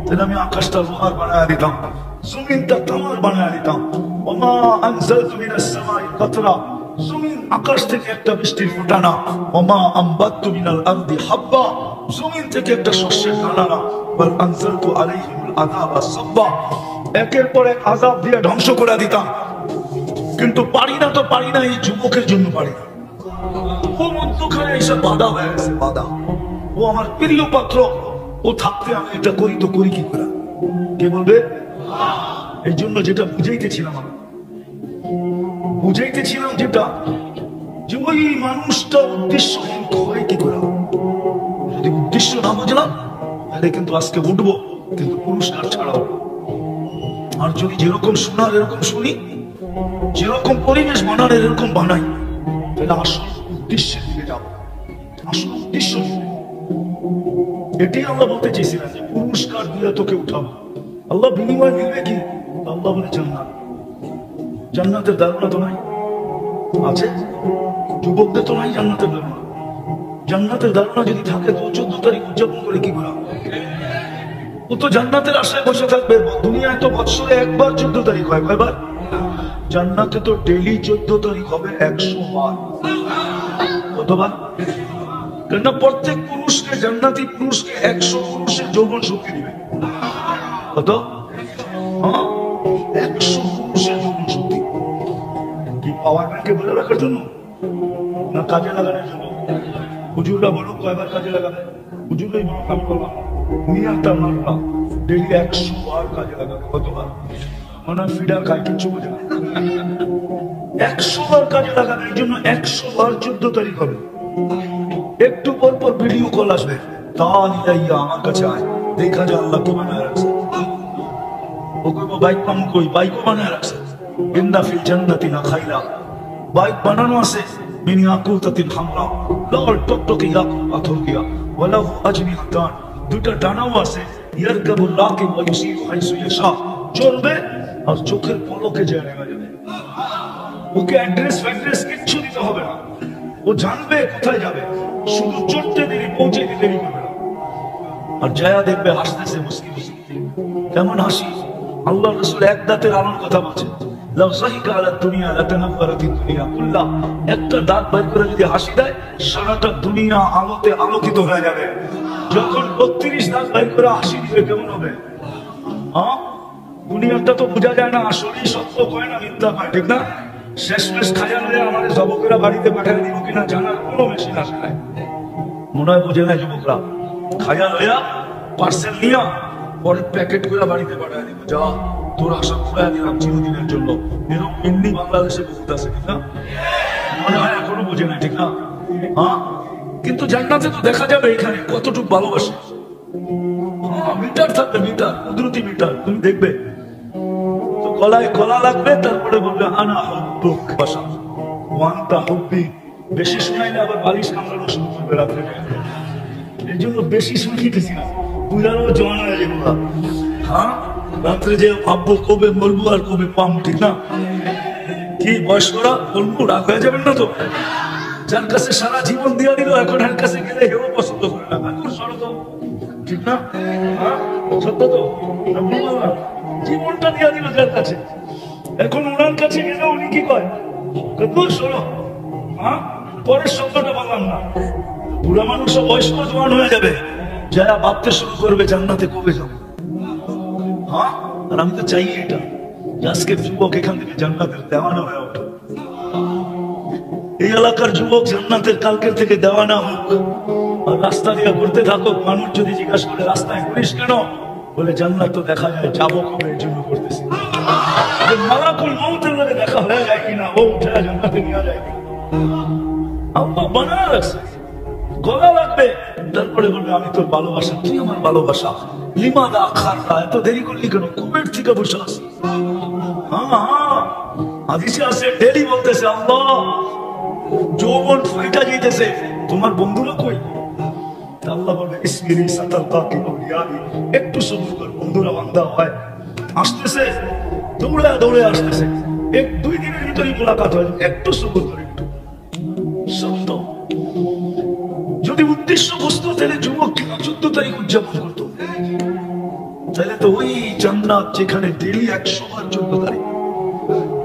তাহলে আমি আকাশটা লোহার বানায় দিতাম, জমিনটা তামার বানায় দিতাম। ওমা আনজালতু মিনাস সামাই কাতরা, জমিন আকাশ থেকে একটা বৃষ্টির ফোঁটা না। ওমা আম্বাতু মিনাল আরদি হাব্বা, জমিন থেকে একটা শস্যের দানা না। ওয়াল আনজালতু আলাইহিমুল আযাবা সাব্বা, একের পর এক আযাব দিয়ে ধ্বংস করে দিতাম। কিন্তু পারি না তো পারি না, এই যুবকের জন্য পারি না। ও মধ্যখানে এসে বাধা হয়ে গেছে, বাধা। ও আমার প্রিয় পাত্র, ও থাকতে আমি এটা করি তো করি কি করে? কে বলবে? এই জন্য যেটা বুঝাইতেছিলাম, আমি বুঝাইতেছিলাম যেটা যে ওই মানুষটা উদ্দেশ্যহীন হয় কি করে? যদি উদ্দেশ্য না বুঝলাম তাহলে কিন্তু আজকে উঠবো, কিন্তু পুরস্কার ছাড়াও। আর যদি যেরকম শোনার এরকম শুনি, যেরকম পরিবেশ বানার এরকম বানাই, তাহলে আসল উদ্দেশ্যের দিকে যাবো। আসল উদ্দেশ্য এটাই আমরা বলতে চেয়েছিলাম যে পুরস্কার দিয়ে তোকে উঠাবো। আল্লাহ বিনিময় মিলবে কি? আল্লাহ বলে জান্নাত। জান্নাতের ধারণা তো নাই, আছে যুবকদের তো নাই জান্নাতের ধারণা। জান্নাতের ধারণা যদি থাকে তো 14 তারিখ উদযাপন করে কি করা? ও তো জান্নাতের আশায় বসে থাকবে। দুনিয়ায় তো বৎসরে একবার 14 তারিখ হয়, কয়বার? জান্নাতে তো ডেইলি 14 তারিখ হবে 100 বার। কতবার? কেন প্রত্যেক পুরুষকে, জান্নাতি পুরুষকে 100 পুরুষের যৌবন শক্তি দিবে। কত? 100 পুরুষের যৌবন শক্তি। কি পাওয়ার ব্যাংকে বলে রাখার জন্য না কাজে লাগানোর জন্য? হুজুররা বলো কয়বার কাজে লাগাবে? হুজুররাই বলো, আমি বললাম নিয়াটা মারবা ডেইলি 100 বার কাজে লাগাবে। কতবার? মানে ফিডার খায়, কিচ্ছু বোঝে না। 100 বার কাজে লাগাবে, এই জন্য 100 বার 14 তারিখ হবে। একটু পর পর ভিডিও কল আসবে, তাহলে আমার কাছে আয়, দেখা যায় আল্লাহ কি বানায় রাখছে। ও কইবো বাইক পাম কই? বাইকও বানায় রাখছে। ইন্না ফিল জান্নাতি লাখাইলা, বাইক বানানো আছে মিন ইয়াকুতাতিন হামরা, লাল টকটকে ইয়াকুত পাথর দিয়া, ওয়ালাহু আজনিহাতান, দুইটা ডানাও আছে। ইয়ারকাবুল রাকিব ওয়া ইউসিরু হাইসু ইয়াশা, চলবে আর চোখের পলকে যায় নেমে যাবে। ওকে অ্যাড্রেস ফ্যাড্রেস কিচ্ছু দিতে হবে না, ও জানবে কোথায় যাবে, শুধু চড়তে দেরি, পৌঁছে দিতে দেরি করবে না। আর জায়া দেখবে হাসতেছে মুস্কি মুস্কি। কেমন হাসি? আল্লাহ রাসূল এক দাঁতের আলোর কথা বলছেন, লাউ যাহিকা আলা দুনিয়া লাতানাফারাতিদ দুনিয়া কুল্লাহ, একটা দাঁত বের করে যদি হাসি দেয় সারাটা দুনিয়া আলোতে আলোকিত হয়ে যাবে। যখন 32 দাঁত বের করে হাসি দিবে কেমন হবে? দুনিয়াটা তো বোঝা যায় না, আসলেই সত্য কয় না মিথ্যা কয়, ঠিক না? শেষমেশ খায়া লইয়া আমাদের যুবকেরা বাড়িতে পাঠিয়ে দিব কিনা জানার কোনো মেশিন আসে নাই। মনে হয় বোঝে না যুবকরা। খায়া লইয়া পার্সেল নিয়ে পরে প্যাকেট করে বাড়িতে পাঠায় দিব, যা তোর আশা পুরাই দিলাম চিরদিনের জন্য। এরকম এমনি বাংলাদেশে বহুত আছে, ঠিক না? মনে হয় এখনো বুঝে না, ঠিক না? হ্যাঁ, কিন্তু জান্নাতে তো দেখা যাবে এখানে কতটুকু ভালোবাসে। মিটার থাকবে, মিটার, কুদরতি মিটার, তুমি দেখবে। তো গলায় গলা লাগবে, তারপরে বলবে আনা হুব্বুক বাসা ওয়ান্তা হুব্বি। বেশি শোনাইলে আবার বালিশ কামড়ানো শুরু করবে রাত্রে। এই জন্য বেশি শুনিতেছি না, বুঝারও জোয়ান হয়ে যাবো। হ্যাঁ, রাত্রে যে ভাববো কবে মরবো আর কবে পাম, ঠিক না? কি বয়স্করা বলবো, রাগ হয়ে যাবেন না তো? যার কাছে সারা জীবন দিয়ে দিল, এখন এর কাছে গেলে হেও পছন্দ করে না, ঠিক না? সত্য তো, জীবনটা দিয়ে দিল যার কাছে, এখন ওনার কাছে গেলে উনি কি কয়, শোনো, হ্যাঁ, পরের শব্দটা বললাম না। বুড়া মানুষ বয়স্ক জোয়ান হয়ে যাবে, যারা ভাবতে শুরু করবে জান্নাতে কবে যাবো। হ্যাঁ, আর আমি তো চাই এটা, আজকে যুবক এখান থেকে জান্নাতের দেওয়ানা হয়ে ওঠে। এই এলাকার যুবক জান্নাতের কালকের থেকে দেওয়ানা হোক, আর রাস্তা দিয়ে ঘুরতে থাকুক। মানুষ যদি জিজ্ঞাসা করে রাস্তায় ঘুরিস কেন, বলে জান্নাত তো দেখা যায়, যাবো কবে এর জন্য করতেছি। মালাকুল মউতের লগে দেখা হয়ে যায় কিনা, ও উঠে জান্নাতে নিয়ে যায় কিনা, আল্লাহ বানায় রাখছে। গলা লাগবে, তারপরে বলবে আমি তোর ভালোবাসা, তুই আমার ভালোবাসা। লিমাদা খারতা, এত দেরি করলি কেন, কবের থেকে বসে আছি। হ্যাঁ, হাদিসে আছে, ডেলি বলতেছে আল্লাহ যৌবন ফাইটা যেতেছে, তোমার বন্ধুরা কই? আল্লাহ বলে ইসমিরি সাতালকাকি আউলিয়াই, একটু সবুর কর, বন্ধুরা বান্দা হয়, আসতেছে, দৌড়ে দৌড়ে আসতেছে, এক দুই দিনের ভিতরেই মোলাকাত হয়, একটু সবুর কর, একটু। সত্য, যদি উদ্দেশ্য বস্তু, তাহলে যুবক 14 তারিখ উদযাপন করতো, তাহলে তো ওই জান্নাত যেখানে ডেলি 100 বার 14 তারিখ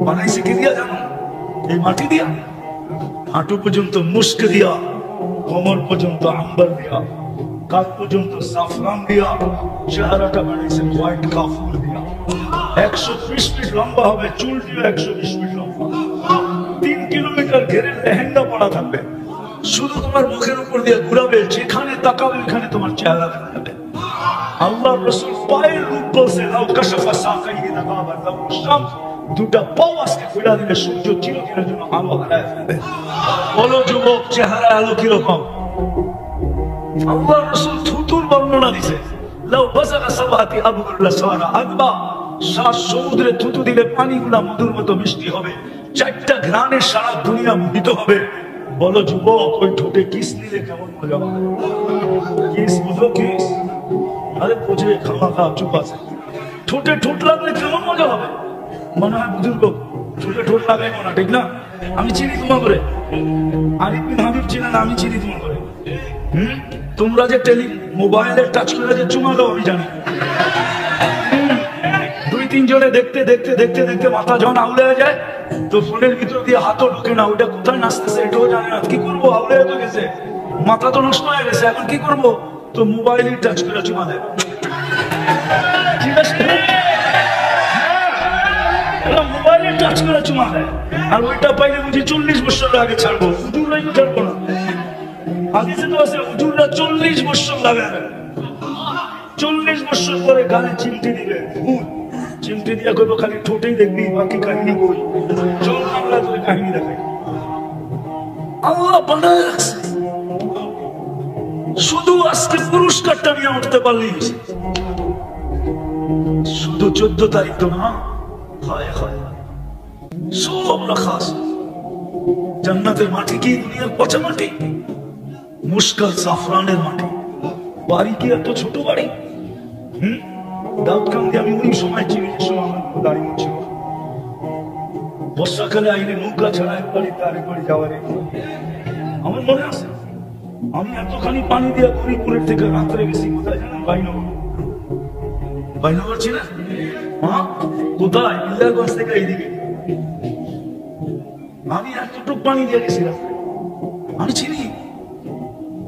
বানাইছে কি দিয়া জানো? এই মাটি দিয়া, হাঁটু পর্যন্ত মুস্ক দিয়া, কোমর পর্যন্ত আম্বার দিয়া, কাঁধ পর্যন্ত সাফরান দিয়া, চেহারাটা বানাইছে হোয়াইট কাফুর দিয়া। 120 ফিট লম্বা হবে, চুল দিয়ে 120 ফিট লম্বা, 3 কিলোমিটার ঘেরে লেহেঙ্গা পরা থাকবে, শুধু তোমার মুখের উপর দিয়ে ঘুরাবে, যেখানে তাকাবে ওখানে তোমার চেহারা দেখা যাবে। আল্লাহ রাসূল পায়ের রূপ বলছে, লাউ কাশাফা সাকাইহি লাগাবা শামস, দুটা পাও আজকে খুলে দিলে সূর্য চিরদিনের জন্য আলো হারায় ফেলবে। বলো যুবক, চেহারা আলো কিরকম? আল্লাহ রাসূল থুতুর বর্ণনা দিছে, লাউ বাসাকা সাবাতি আবুল্লাহ সারা আকবা, 7 সমুদ্রে থুতু দিলে পানিগুলা মধুর মতো মিষ্টি হবে, 4টা ঘ্রাণে সারা দুনিয়া মোহিত হবে। বলো যুবক, ওই ঠোঁটে কিস নিলে কেমন মজা হবে? কিস বুঝো, কিস? আরে বুঝে খামাখা চুপ আছে। ঠোঁটে ঠোঁট লাগলে কেমন মজা হবে? মনে হয় বুজুর্গ ঠোঁটে ঠোঁট লাগাই না, ঠিক না? আমি চিনি তোমার করে, আরিফ বিন হাবিব চিনেন, আমি চিনি তোমার করে। তোমরা যে মোবাইলে টাচ করে যে চুমা দাও আমি জানি। 2-3 জনে দেখতে দেখতে দেখতে দেখতে মাথা যখন আউলে হয়ে যায়, তো ফোনের ভিতর দিয়ে হাতও ঢুকে না, ওইটা কোথায় নাচতেছে এটাও জানে না। কি করবো, আউলে হয়ে গেছে, মাথা তো নষ্ট হয়ে গেছে, এখন কি করবো? তো মোবাইলে টাচ করে চুমা দেয়। ঠিক আছে, মোবাইলে টাচ করে চুমা দেয়, আর ওইটা পাইলে বুঝি 40 বছর আগে ছাড়বো। হুজুররাই তো ছাড়বো না, হাদিসে তো আছে হুজুররা 40 বছর লাগাবে, 40 বছর পরে গালে চিমটি দিবে, চিমটি দিয়ে কইব খালি ঠোঁটেই দেখবি, বাকি কাহিনী কই? চল আমরা তোর কাহিনী দেখাই। আল্লাহ বানায় রাখছে, শুধু আজকে পুরস্কারটা নিয়ে উঠতে পারলি, শুধু 14 তারিখ তো না, হয় হয় সব রাখা আছে। জান্নাতের মাটি কি দুনিয়ার পচা মাটি? মুশকাল জাফরানের মাটি। বাড়ি কি এত ছোট বাড়ি? দাউদকান্দি আমি ওই সময় চিনি, দাঁড়িয়ে ছিল, বর্ষাকালে আইলে নৌকা ছাড়া এক বাড়িতে আরেক বাড়ি যাওয়ার আমার মনে আছে। আমি এতখানি পানি দিয়ে হরিপুরের থেকে রাত্রে গেছি কোথায় জানেন? বাইনগর। বাইনগর ছিলেন? হ্যাঁ, কোথায়? ইন্দিরাগঞ্জ থেকে এইদিকে। আমি এতটুক পানি দিয়ে গেছিলাম, আমি চিনি।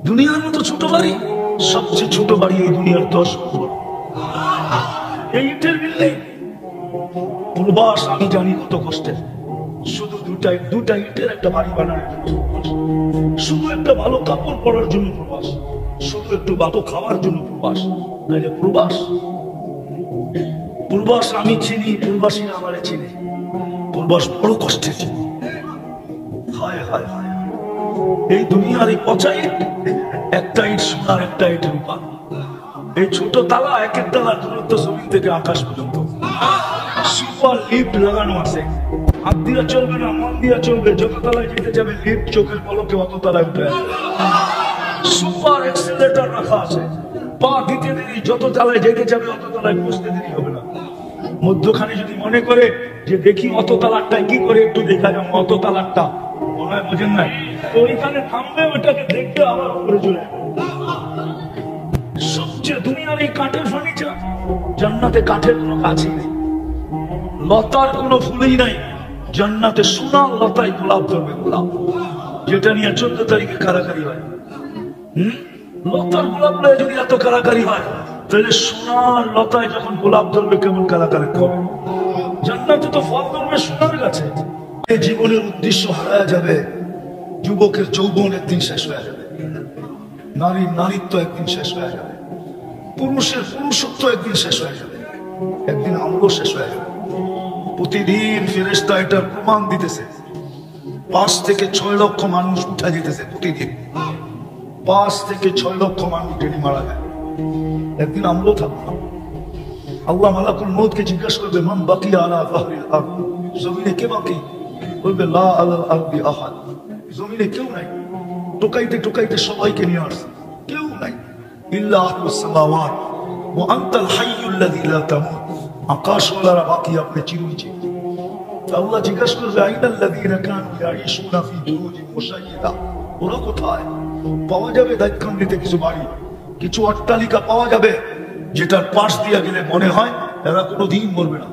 দুনিয়ার মতো ছোট বাড়ি, সবচেয়ে ছোট বাড়ি এই দুনিয়ার 10 নম্বর। এই ইটের বিল্ডিং, প্রবাস আমি জানি কত কষ্টের। শুধু দুটা ইটের একটা বাড়ি বানানোর জন্য, শুধু একটা ভালো কাপড় পরার জন্য প্রবাস, শুধু একটু ভালো খাওয়ার জন্য প্রবাস। নাইলে পূর্বাস। পূর্বাস আমি চিনি, পূর্বাসী আমারে চিনি। পূর্বাস বড় কষ্টে ছিল। হায় হায় হায়, এই দুনিয়ার এই পচা ইট, একটা ইট সোনার, একটা ইট রূপা। এই ছোট তালা, এক এক তালার দূরত্ব জমিন থেকে আকাশ পর্যন্ত। সুপার লিফট লাগানো আছে, হাত দিয়ে চলবে না, মন দিয়ে চলবে। যত তালায় যেতে যাবে লিফট চোখের পলকে অত তালায় উঠে আসবে। সুপার এক্সেলেটর রাখা আছে, পা দিতে দেরি, যত তালায় যেতে যাবে অত তালায় পৌঁছতে দেরি হবে না। মধ্যখানে যদি মনে করে যে দেখি অত তালারটাই কি করে একটু দেখা যাবো, অত তালারটা মনে হয় বোঝেন নাই, তো ওইখানে থামবে, ওইটাকে দেখবে আবার উপরে চলে যাবে। সবচেয়ে দুনিয়ার এই কাঠের ফার্নিচার, জান্নাতে কাঠের কোনো কাজই নেই, লতার কোনো ফুলই নাই। জান্নাতে সোনার লতায় গোলাপ ধরবে, গোলাপ, যেটা নিয়ে 14 তারিখে কারাকারি হয়। লতার গোলাপ নিয়ে যদি এত কারাকারি হয়, তাহলে সোনার লতায় যখন গোলাপ ধরবে কেমন কারাকারি করবে। জান্নাতে তো ফল ধরবে সোনার গাছে। এই জীবনের উদ্দেশ্য হারায় যাবে, যুবকের যৌবন একদিন শেষ হয়ে যাবে, নারীর নারীত্ব একদিন শেষ হয়ে যাবে, পুরুষের পুরুষত্ব একদিন শেষ হয়ে যাবে, একদিন আমরাও শেষ হয়ে যাবে। প্রতিদিন ফেরেশতা এটার প্রমাণ দিতেছে। 5 থেকে 6 লক্ষ মানুষ উঠা যেতেছে প্রতিদিন, 5 থেকে 6 লক্ষ মানুষ ডেলি মারা যায়। একদিন আমরাও থাকবো না। আল্লাহ মালাকুল মউতকে জিজ্ঞাসা করবে, মান বাকিয়া আলা যাহরিল আরদ, জমিনে কে বাকি? বলবে লা আলাল আরদি আহাদ, জমিনে কেউ নাই। টোকাইতে টোকাইতে সবাইকে নিয়ে আসছে, কেউ নাই। ইল্লা আহলুস সামাওয়াত ওয়া আনতাল হাইয়ুল্লাযী লা তামুত, আকাশওয়ালারা বাকি, আপনি চিরঞ্জীব। আল্লাহ জিজ্ঞাসা করবে, আইনাল্লাযীনা কানু ইয়াঈশুনা ফি বুরুজিন মুশাইয়্যাদা, ওরা কোথায়? পাওয়া যাবে দায়িত্বান্বিত কিছু বাড়ি, কিছু অট্টালিকা পাওয়া যাবে, যেটার পাশ দিয়ে গেলে মনে হয় এরা কোনোদিন মরবে না,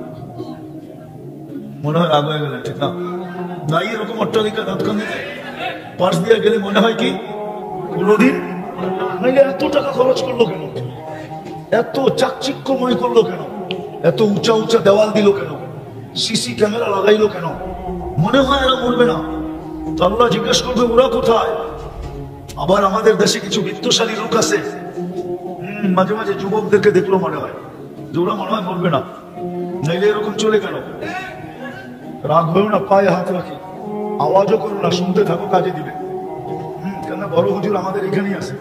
মনে হয় রাগ হয়ে গেলে, ঠিক না? নাই এরকম অট্টালিকা দাঁতকান্দিতে পাশ দিয়ে গেলে মনে হয় কি কোনোদিন? নাইলে এত টাকা খরচ করলো কেন? এত চাকচিক্যময় করলো কেন? এত উঁচা উঁচা দেওয়াল দিল কেন? সিসি ক্যামেরা লাগাইলো কেন? মনে হয় এরা মরবে না। তো আল্লাহ জিজ্ঞাসা করবে, ওরা কোথায়? আবার আমাদের দেশে কিছু বিত্তশালী লোক আছে, মাঝে মাঝে যুবকদেরকে দেখলো মনে হয় যে ওরা মনে হয় মরবে না, নাইলে এরকম চলে কেন? রাগ হয়েও না, পায়ে হাত রাখি, আওয়াজও করো না, শুনতে থাকো, কাজে দিবে। কেন? বড় হুজুর আমাদের এখানেই আছে।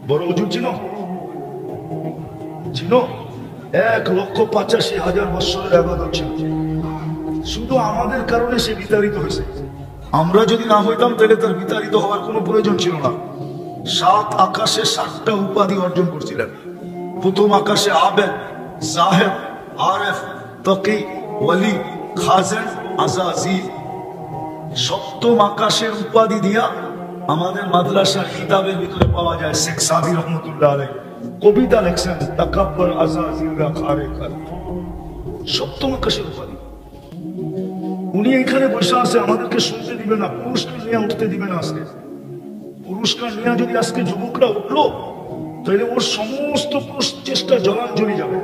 বড় হুজুর চিনো? চিনো? 1,85,000 বৎসরের ইবাদত ছিল, শুধু আমাদের কারণে সে বিতাড়িত হয়েছে। আমরা যদি না হইতাম তাহলে তার বিতাড়িত হওয়ার কোনো প্রয়োজন ছিল না। 7 আকাশে 7টা উপাধি অর্জন করছিলেন। প্রথম আকাশে আবেদ, জাহেদ, আরেফ, তকি, ওয়ালি, খাজেন, আজাজিল। 7ম আকাশের উপাধি দিয়া আমাদের মাদ্রাসার কিতাবের ভিতরে পাওয়া যায়। শেখ সাদি রহমতুল্লাহ আলাইহি কবিতা লেখছেন, তাকাব্বর আজাজিলরা খারে খারে। 7ম আকাশের উপাধি। উনি এখানে বসে আছে, আমাদেরকে শুনতে দিবে না, পুরস্কার নিয়ে উঠতে দিবে না। আজকে পুরস্কার নিয়ে যদি আজকে যুবকরা উঠলো, তাহলে ওর সমস্ত প্রচেষ্টা জলাঞ্জলি যাবে,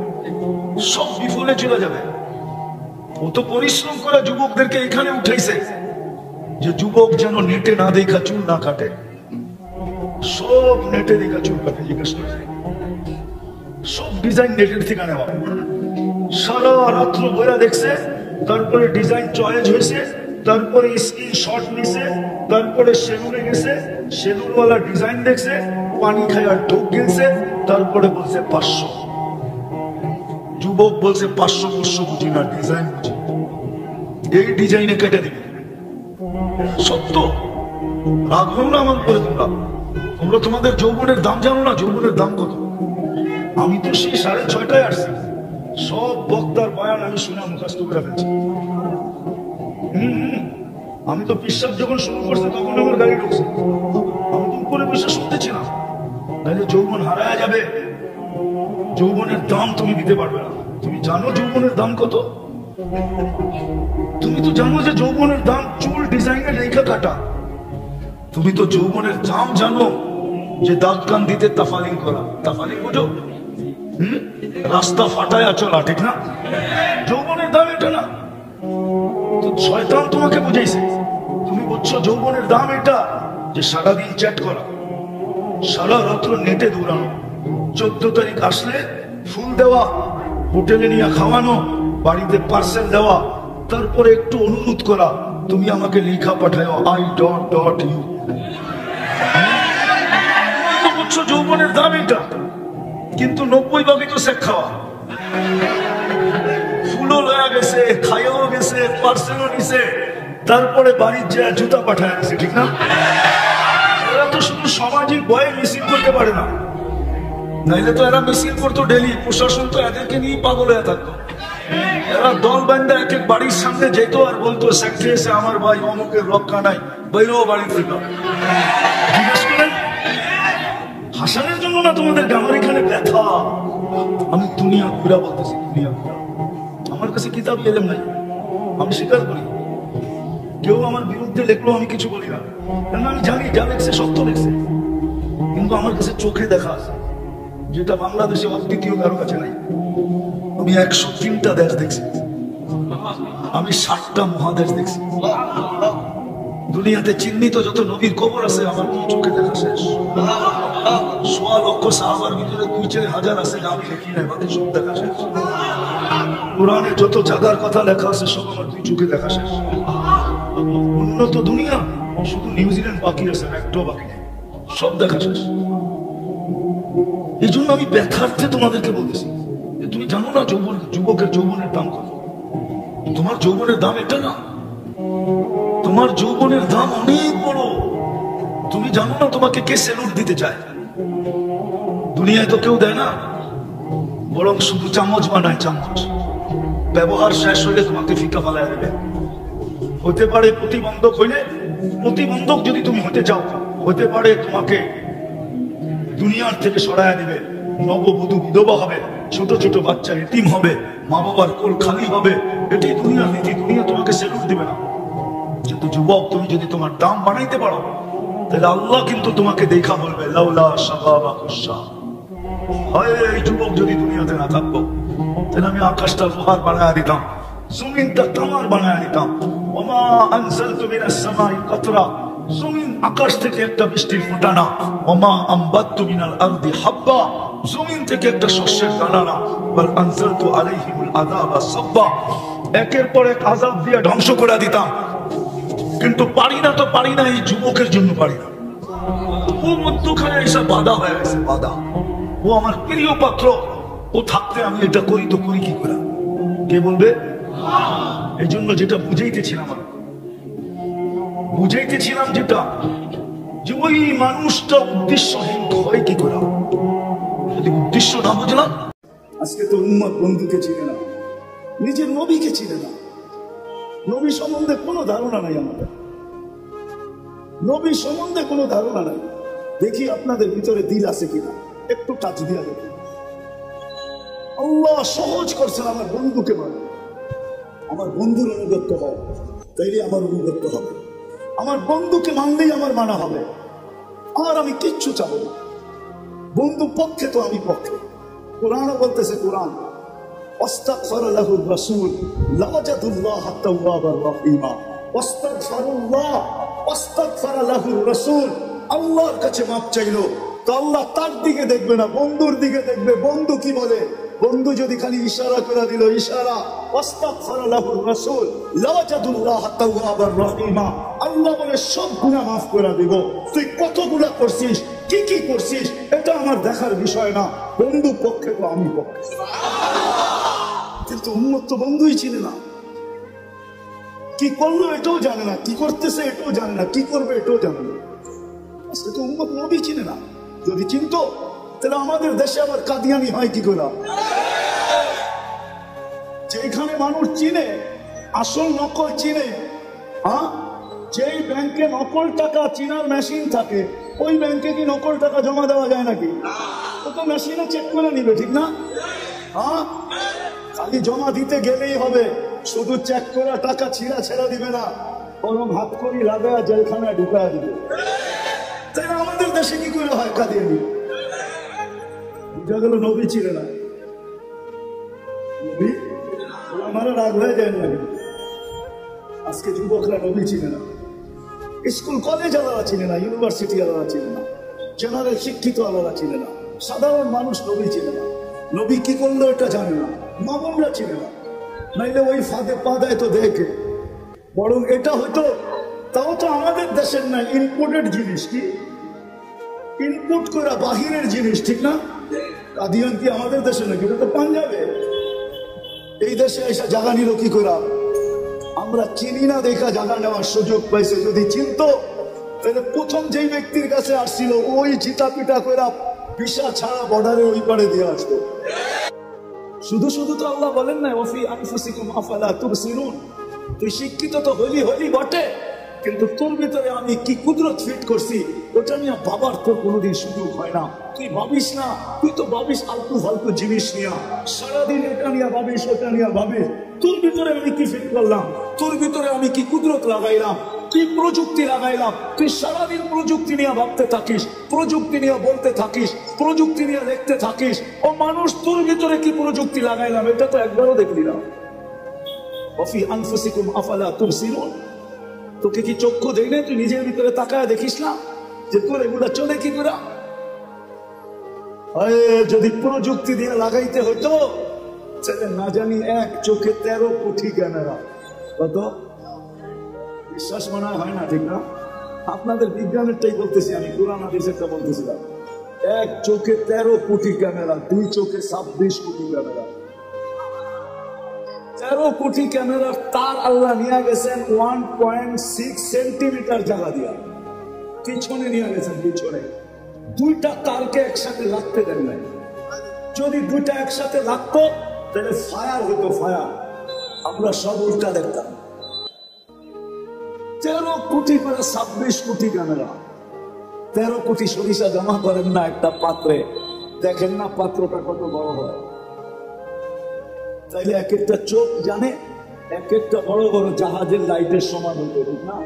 সব বিফলে চলে যাবে। ও তো পরিশ্রম করে যুবকদেরকে এখানে উঠাইছে, যে যুবক যেন নেটে না দেখা চুল না কাটে। সব নেটে দেখা চুল কাটে, জিজ্ঞেস করছে, সব ডিজাইন নেটের থেকে নেওয়া। সারা রাত্র বইরা দেখছে, তারপরে ডিজাইন চয়েস হয়েছে, তারপরে স্ক্রিনশট নিছে, তারপরে সেলুনে গেছে, সেলুনওয়ালা ডিজাইন দেখছে, পানি খায় আর ঢোক গেছে, তারপরে বলছে 500। যুবক বলছে 500 বুঝি না, ডিজাইন বুঝি, এই ডিজাইনে কেটে দিবে। সত্য। রাখবো না আমার করে তোমরা। তোমরা তোমাদের যৌবনের দাম জানো না? যৌবনের দাম কত? আমি তো সেই 6:30টায় আসছি, সব বক্তার বয়ান আমি শুনে মুখস্থ করে ফেলছি। আমি তো বিশ্বাস যখন শুরু করছে তখন আমার গাড়ি ঢুকছে, আমি তো উপরে বিশ্বাস শুনতেছি না। তাহলে যৌবন হারায় যাবে, যৌবনের দাম তুমি দিতে পারবে না। তুমি জানো যৌবনের দাম কত? তুমি তো জানো যে যৌবনের দাম চুল ডিজাইনের রেখা কাটা। তুমি তো যৌবনের দাম জানো যে দাঁত কান দিতে তাফালিং করা। তাফালিং বুঝো? রাস্তা ফাটায়া চলা, ঠিক না? যৌবনের দাম এটা না। তো শয়তান তোমাকে বুঝাইছে, তুমি বুঝছো যৌবনের দাম এটা, যে সারাদিন চ্যাট করা, সারা রাত্র নেটে দৌড়ানো, 14 তারিখ আসলে ফুল দেওয়া, হোটেলে নিয়ে খাওয়ানো, বাড়িতে পার্সেল দেওয়া, তারপরে একটু অনুরোধ করা, তুমি আমাকে লেখা পাঠাও আই ডট ডট ইউ। বুঝছো যৌবনের দাম এটা, কিন্তু 90 তো শেখ খাওয়া। ফুলও লয়া গেছে, খাইও গেছে, পার্সেলও নিছে, তারপরে বাড়ির যে জুতা পাঠায় গেছে, ঠিক না? এরা তো শুধু সামাজিক ভয়ে মিছিল করতে পারে না, নাইলে তো এরা মিছিল করতো ডেলি, প্রশাসন তো এদেরকে নিয়ে পাগল হয়ে থাকতো। এরা দল বান্ধা এক এক বাড়ির সামনে যেত আর বলতো সাক্ষী এসে আমার ভাই অমুকের রক্ষা নাই, বাইরেও বাড়ি থেকে জিজ্ঞেস করেন। হাসানের জন্য না তোমাদেরকে, আমার এখানে ব্যথা। আমি দুনিয়া ঘুরা বলতেছি, দুনিয়া ঘুরা। আমার কাছে কিতাব এলেম নাই, আমি স্বীকার করি। কেউ আমার বিরুদ্ধে লেখলো, আমি কিছু বলি না, কারণ আমি জানি যা লেখছে সত্য লেখছে। কিন্তু আমার কাছে চোখে দেখা আছে, যেটা বাংলাদেশে অদ্বিতীয় কারো কাছে নাই। আমি 103টা দেশ দেখছি, আমি 60টা মহাদেশ দেখছি। দুনিয়াতে চিহ্নিত যত নবীর কবর আছে আমার চোখে দেখা শেষ। 1.25 লক্ষ সাহাবার ভিতরে 2-4 হাজার আছে, আমি দেখি নাই, বাকি সব দেখা শেষ। কোরআনে যত জায়গার কথা লেখা আছে সব আমার 2 চোখে দেখা শেষ। উন্নত দুনিয়া শুধু নিউজিল্যান্ড বাকি আছে, একটাও বাকি নেই, সব দেখা শেষ। এই জন্য আমি ব্যথার্থে তোমাদেরকে বলতেছি যে তুমি জানো না যুবকের যৌবনের দাম কত। তোমার যৌবনের দাম এটা না, তোমার যৌবনের দাম অনেক বড়। তুমি জানো না তোমাকে কে সেলুট দিতে চায়? দুনিয়ায় তো কেউ দেয় না, বরং শুধু চামচ বানায়, চামচ। ব্যবহার শেষ হলে তোমাকে ফিকা ফালায় দেবে। হতে পারে প্রতিবন্ধক হইলে, প্রতিবন্ধক যদি তুমি হতে চাও, হতে পারে তোমাকে দুনিয়ার থেকে সরায়া দিবে। নববধূ বিধবা হবে, ছোট ছোট বাচ্চা এতিম হবে, মা বাবার কোল খালি হবে। এটাই দুনিয়ার নীতি, দুনিয়া তোমাকে সেলুট দিবে না। কিন্তু যুবক, তুমি যদি তোমার দাম বানাইতে পারো, তাহলে আল্লাহ কিন্তু তোমাকে দেখা বলবে লাউলা শাবাবাকুশা। হয় এই যুবক যদি দুনিয়াতে না থাকবো, তাহলে আমি আকাশটা লোহার বানায় দিতাম, জমিনটা তামার বানায় দিতাম। ওমা আনজালতু মিনাস সামাই কাতরা, জমিন আকাশ থেকে একটা বৃষ্টির ফোঁটা না। ওমা আম্বাততু মিনাল আরদি হাব্বা, জমিন থেকে একটা শস্যের দানা না। বাল আনজালতু আলাইহিমুল আযাবা সাব্বা, একের পর এক আযাব দিয়ে ধ্বংস করে দিতাম। কিন্তু পারি না, তো পারি না, এই যুবকের জন্য পারি না। ও মধ্যখানে এসে বাধা হয়ে গেছে, বাধা। ও আমার প্রিয় পাত্র, ও থাকতে আমি এটা করি, তো করি কি করে? কে বলবে? এই জন্য যেটা বুঝাইতেছিলাম যেটা, যে ওই মানুষটা উদ্দেশ্যহীন হয় কি করে? যদি উদ্দেশ্য না বুঝলাম। আজকে তো উম্মত বন্ধুকে চিনে না, নিজের নবীকে চিনে না। নবী সম্বন্ধে কোনো ধারণা নাই আমাদের, নবী সম্বন্ধে কোনো ধারণা নাই। দেখি আপনাদের ভিতরে দিল আছে কিনা, একটু টাচ দিয়া দেখি। আল্লাহ সহজ করছেন, আমার বন্ধুকে মানে, আমার বন্ধুর অনুগত্য হবে, তাইলে আমার অনুগত্য হবে। আমার বন্ধুকে মানলেই আমার মানা হবে। আর আমি কিচ্ছু চাবো না, বন্ধু পক্ষে তো আমি পক্ষে। কোরআনও বলতেছে, কোরআন ওয়াস্তাগফারা লাহুর রাসূল লাওয়াজাদুল্লাহা তাওয়াবার রহিমা। ওয়াস্তাগফারা লাহুর রাসূল, আল্লাহর কাছে মাপ চাইলো, তো আল্লাহ তার দিকে দেখবে না, বন্ধুর দিকে দেখবে। বন্ধু কি বলে? বন্ধু যদি খালি ইশারা করে দিল, ইশারা, ওয়াস্তাগফারা লাহুর রাসূল লাওয়াজাদুল্লাহা তাওয়াবার রহিমা, আল্লাহ বলে সব গুনাহ মাফ করে দিব। তুই কত গুনাহ করছিস, কি কি করছিস, এটা আমার দেখার বিষয় না, বন্ধু পক্ষে তো আমি পক্ষে। কিন্তু উম্মত তো বন্ধুই চিনে না, কি করলো এটাও জানে না, কি করতেছে এটাও জানে না, কি করবে এটাও জানে না। আজকে তো উম্মত নবী চিনে না। যদি চিনতো, তাহলে আমাদের দেশে আবার কাদিয়ানি হয় কি করে? যেখানে মানুষ চিনে, আসল নকল চিনে। যেই ব্যাংকে নকল টাকা চিনার মেশিন থাকে, ওই ব্যাংকে কি নকল টাকা জমা দেওয়া যায় নাকি? ও তো মেশিনে চেক করে নিবে, ঠিক না? খালি জমা দিতে গেলেই হবে, শুধু চেক করা টাকা ছেড়া দিবে না, বরং হাত করি লাগায় জেলখানায় ঢুকায় দিবে। তাই আমাদের দেশে কি করে হয় কাদিয়ানি? বুঝা গেল নবী চিনে না। নবী আমার রাগ হয়ে যায় না। আজকে যুবকরা নবী চিনে না, স্কুল কলেজ আলাদা চিনে না, ইউনিভার্সিটি আলাদা চিনে না, জেনারেল শিক্ষিত আলাদা চিনে না, সাধারণ মানুষ নবী চিনে না। নবী কি করলো এটা জানে না, মা বোনরা চিনে না, নাইলে ওই ফাঁদে পা দেয় তো দেখে। বরং এটা হয়তো, তাও তো আমাদের দেশের না, ইনপোর্টেড জিনিস। কি ইনপুট করা বাহিরের জিনিস, ঠিক না? কাদিয়ান কি আমাদের দেশে নাকি? এটা তো পাঞ্জাবে। এই দেশে এসে জায়গা নিল কি করে? আমরা চিনি না দেখা জায়গা নেওয়ার সুযোগ পাইছে। যদি চিনতো তাহলে প্রথম যেই ব্যক্তির কাছে আসছিল ওই চিতা পিটা করে ভিসা ছাড়া বর্ডারে ওই পারে দিয়ে আসতো। শুধু শুধু তো আল্লাহ বলেন না ওয়াফি আনফুসিকুম আফালা তুবসিরুন। তুই শিক্ষিত তো হলি হলি বটে, কিন্তু তোর ভিতরে আমি কি কুদরত ফিট করছি ওটা নিয়ে বাবার তোর কোনোদিন সুযোগ হয় না। তুই ভাবিস না, তুই তো ভাবিস আলতু ফালতু জিনিস নিয়ে, সারাদিন এটা নিয়ে ভাবিস ওটা নিয়ে ভাবিস। তোর ভিতরে আমি কি ফিট করলাম, তোর ভিতরে আমি কি কুদরত লাগাইলাম, কি প্রযুক্তি লাগাইলাম। তুই সারাদিন প্রযুক্তি নিয়ে ভাবতে থাকিস, প্রযুক্তি নিয়ে বলতে থাকিস, প্রযুক্তি নিয়ে দেখতে থাকিস। ও মানুষ, তোর ভিতরে কি প্রযুক্তি লাগাইলাম এটা তো একবারও দেখলি না। ওয়াফি আনফুসিকুম আফালা তুবসিরুন। তোকে কি চক্ষু দেই না? তুই নিজের ভিতরে তাকায় দেখিস না যে তোর এগুলা চলে কি করে? যদি প্রযুক্তি দিয়ে লাগাইতে হইতো তাহলে না জানি এক চোখে 13 কোটি ক্যামেরা। কত? বিশ্বাস মনে হয় না, ঠিক না? আপনাদের বিজ্ঞানেরটাই বলতেছি আমি, কোরআন হাদিসেরটা বলতেছিলাম। এক চোখে 13 কোটি ক্যামেরা, দুই চোখে 26 কোটি ক্যামেরা। 13 কোটি ক্যামেরার তার আল্লাহ নিয়ে গেছেন 1.6 সেন্টিমিটার জায়গা দিয়া, পিছনে নিয়ে গেছেন। পিছনে দুইটা তারকে একসাথে লাগতে দেন নাই। যদি দুইটা একসাথে লাগতো তাহলে ফায়ার হতো, ফায়ার। আমরা সব উল্টা দেখতাম। 13 কোটি করে 26 কোটি ক্যামেরা। 13 কোটি সরিষা জমা করেন না একটা পাত্রে, দেখেন না পাত্রটা কত বড় হয়। তাইলে এক একটা চোখ জানে এক একটা বড় বড় জাহাজের লাইটের সমান হইতো, ঠিক না?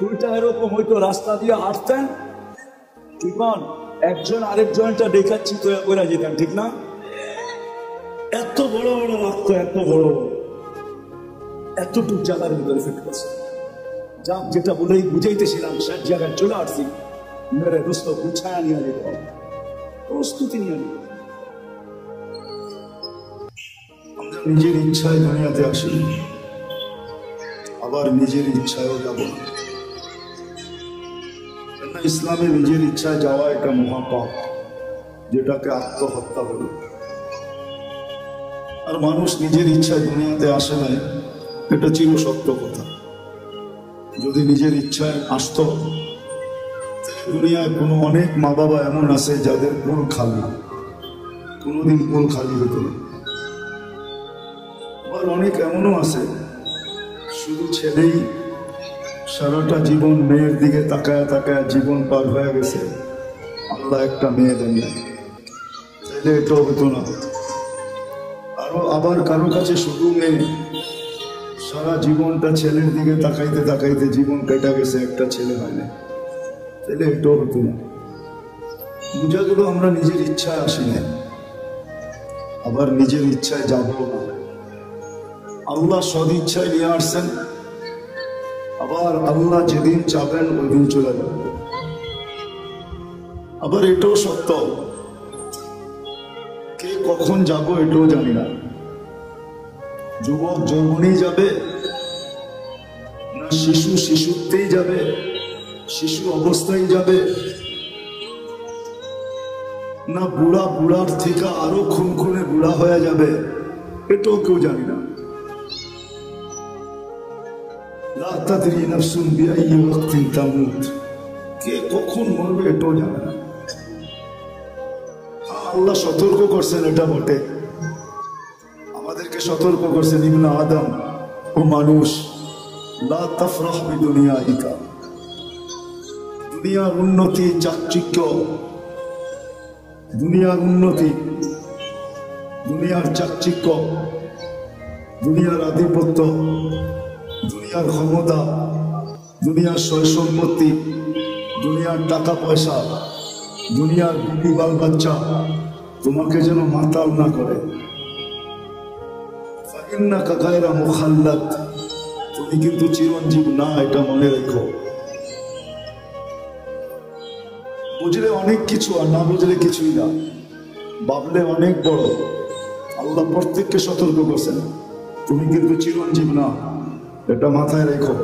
দুইটা এরকম হইতো, রাস্তা দিয়ে হাঁটতেন, ঠিক না? একজন আরেকজনটা দেখাচ্ছি তো করে যেতেন, ঠিক না? এত বড় বড় লাগতো, এত বড়, এতটুক জায়গার ভিতরে ফিট করছে। যা যেটা বলেই বুঝাইতেছিলাম সব জায়গায় চলে আসছি। মেরে দোস্ত গুছায়া নিয়ে যেতে হবে, প্রস্তুতি নিয়ে নিতে। নিজের ইচ্ছায় দুনিয়াতে আসি, আবার নিজের ইচ্ছায়ও যাব। ইসলামে নিজের ইচ্ছায় যাওয়া এটা মহাপাপ, যেটাকে আত্মহত্যা বলে। আর মানুষ নিজের ইচ্ছায় দুনিয়াতে আসে না, এটা চির সত্য কথা। যদি নিজের ইচ্ছায় আসত, দুনিয়ায় কোনো অনেক মা বাবা এমন আছে যাদের কোল খালি, কোনোদিন কোল খালি হতো না। আবার অনেক এমনও আছে শুধু ছেলেই সারাটা জীবন মেয়ের দিকে তাকায় তাকায় জীবন পার হয়ে গেছে, আল্লাহ একটা মেয়ে দেন নাই, চাইলে এটাও হতো না। আবার কারো কাছে শুধু মেয়ে, সারা জীবনটা ছেলের দিকে তাকাইতে তাকাইতে জীবন কেটে গেছে, একটা ছেলে হয় না, তাইলে এটাও হতো না। বুঝা গেল আমরা নিজের ইচ্ছায় আসি না, আবার নিজের ইচ্ছায় যাবো না। আল্লাহ সদিচ্ছায় নিয়ে আসছেন, আবার আল্লাহ যেদিন চাবেন ওই দিন চলে যাবে। আবার এটাও সত্য, কে কখন যাব এটাও জানি না। যুবক যৌবনেই যাবে, না শিশু শিশুতেই যাবে, শিশু অবস্থায় যাবে, না বুড়া বুড়ার থেকে আরো খুনখুনে বুড়া হয়ে যাবে, এটাও কেউ জানি না। কে কখন মরবে এটাও জানে না। আল্লাহ সতর্ক করছেন, এটা বটে, আমাদেরকে সতর্ক করছেন, ইবনে আদম, ও মানুষ, লা তাফরাহ বিদুনিয়াহিকা, দুনিয়ার উন্নতি চাকচিক্য, দুনিয়ার উন্নতি, দুনিয়ার চাকচিক্য, দুনিয়ার আধিপত্য, দুনিয়ার ক্ষমতা, দুনিয়ার সয় সম্পত্তি, দুনিয়ার টাকা পয়সা, দুনিয়ার বিবি বাল বাচ্চা তোমাকে যেন মাতাল না করে। তুমি কিন্তু চিরঞ্জীব না, এটা মনে রেখো। বুঝলে অনেক কিছু, আর না বুঝলে কিছুই না। ভাবলে অনেক বড়। আল্লাহ প্রত্যেককে সতর্ক করছেন, তুমি কিন্তু চিরঞ্জীব না, এটা মাথায় রেখো।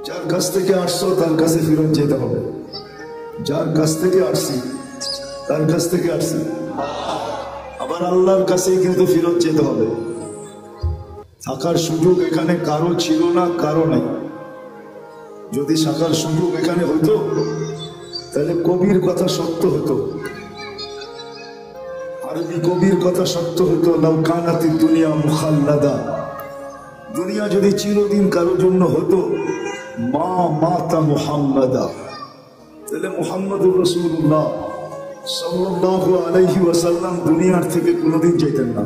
যার কাছ থেকে আসছো তার কাছে ফিরত যেতে হবে। যার কাছ থেকে আসছি তার কাছ থেকে আসছি, আবার আল্লাহর কাছেই কিন্তু ফিরত যেতে হবে। থাকার সুযোগ এখানে কারো ছিল না, কারো নাই। যদি থাকার সুযোগ এখানে হইতো তাহলে কবির কথা সত্য হতো, আরবি কবির কথা সত্য হতো, লাউ কানাতি দুনিয়া মুখাল্লাদা, দুনিয়া যদি চিরদিন কারোর জন্য হতো, মা মাতা মুহাম্মাদা, তাহলে মুহাম্মদুর রাসূলুল্লাহ সাল্লাল্লাহু আলাইহি ওয়াসাল্লাম দুনিয়ার থেকে কোনোদিন যেতেন না।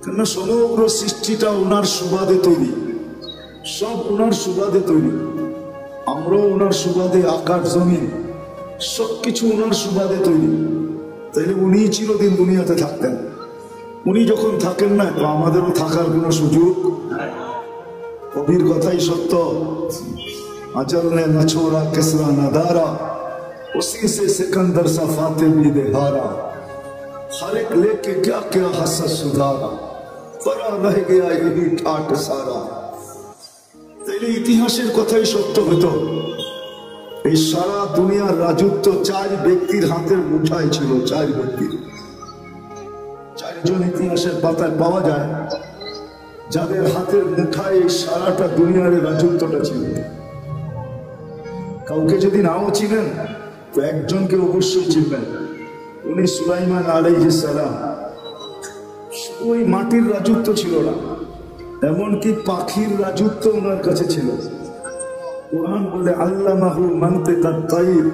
কেননা সমগ্র সৃষ্টিটা ওনার সুবাদে তৈরি, সব ওনার সুবাদে তৈরি। আমরাও ওনার সুবাদে, আকাশ জমিন সবকিছু ওনার সুবাদে তৈরি। তাইলে উনি চিরদিন দুনিয়াতে থাকতেন। উনি যখন থাকেন না, তো আমাদেরও থাকার কোনো সুযোগ। কবির কথাই সত্য, अजल ने न छोड़ा किसरा नदारा, उसी से सिकंदर सा फाते भी दे हारा, हर एक लेके क्या क्या हसत सुधारा, परा रह गया यही ठाट सारा। তাইলে ইতিহাসের কথাই সত্য হতো। এই সারা দুনিয়ার রাজত্ব 4 ব্যক্তির হাতের মুঠায় ছিল, 4 ব্যক্তির। 4 জন ইতিহাসের পাতায় পাওয়া যায় যাদের হাতের মুঠায় এই সারাটা দুনিয়ার রাজত্বটা ছিল। কাউকে যদি নাও চিনেন তো একজনকে অবশ্যই চিনবেন, উনি সুলাইমান আলাইহিস সালাম। ওই মাটির রাজত্ব ছিল না, এমনকি পাখির রাজত্ব ওনার কাছে ছিল। কোরআন বলে আল্লামাহু মানতিকাত তাইর,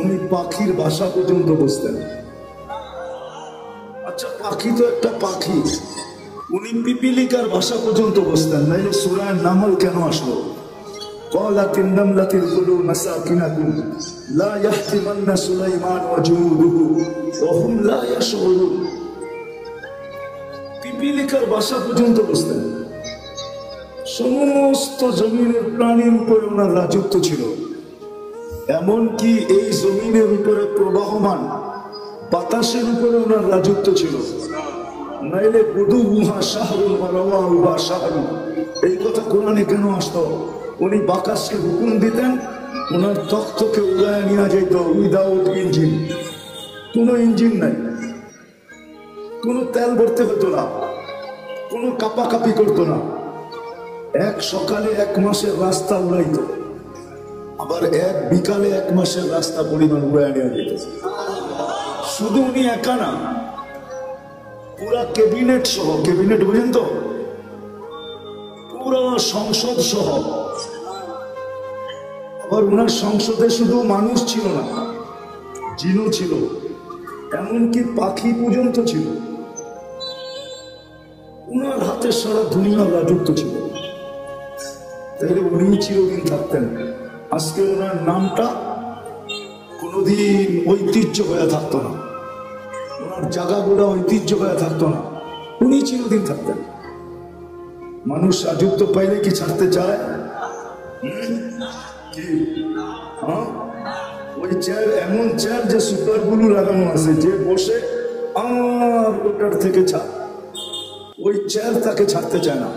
উনি পাখির ভাষা পর্যন্ত বুঝতেন। আচ্ছা, পাখি তো একটা পাখি, উনি পিপিলিকার ভাষা পর্যন্ত বুঝতেন, নাইলে সূরা নামল কেন আসলো? قالت النملة ادخلوا مساكنكم لا يحطمن سليمان وجنوده وهم لا يشعرون। পিপিলিকার ভাষা পর্যন্ত বুঝতেন। সমস্ত জমিনের প্রাণীর উপরে ওনার রাজত্ব ছিল। এমনকি এই জমিনের উপরে প্রবাহমান বাতাসের উপরে ওনার রাজত্ব ছিল। নাইলে গুদুহা শাহরুল ওয়া রাওয়াহুহা শাহরুল, এই কথা কোরআনে কেন আসতো? উনি বাতাসকে হুকুম দিতেন, ওনার তখ্তকে উড়ায় নিয়ে যেত উইদাউট ইঞ্জিন। কোনো ইঞ্জিন নাই, কোনো তেল ভরতে হতো না, কোনো কাপাকাপি করতো না। এক সকালে 1 মাসের রাস্তা উড়াইতো, আবার এক বিকালে 1 মাসের রাস্তা পরিমাণ উড়ায় নিয়ে যেত। শুধু উনি একা না, পুরা ক্যাবিনেট সহ, ক্যাবিনেট বুঝেন তো, পুরা সংসদ সহ। আবার ওনার সংসদে শুধু মানুষ ছিল না, জিনও ছিল, এমনকি পাখি পর্যন্ত ছিল। ওনার হাতে সারা দুনিয়ার রাজত্ব ছিল। তাহলে উনি চিরদিন থাকতেন। আজকে ওনার নামটা কোনোদিন ঐতিহ্য হয়ে থাকতো না, ওনার জায়গাগুলো ঐতিহ্য হয়ে থাকতো না, উনি চিরদিন থাকতেন। মানুষ রাজত্ব পাইলে কি ছাড়তে চায়? ওই চেয়ার এমন চেয়ার যে সুপার গ্লু লাগানো আছে, যে বসে আর ওটার থেকে ছাড়, ওই চেয়ার তাকে ছাড়তে চায় না।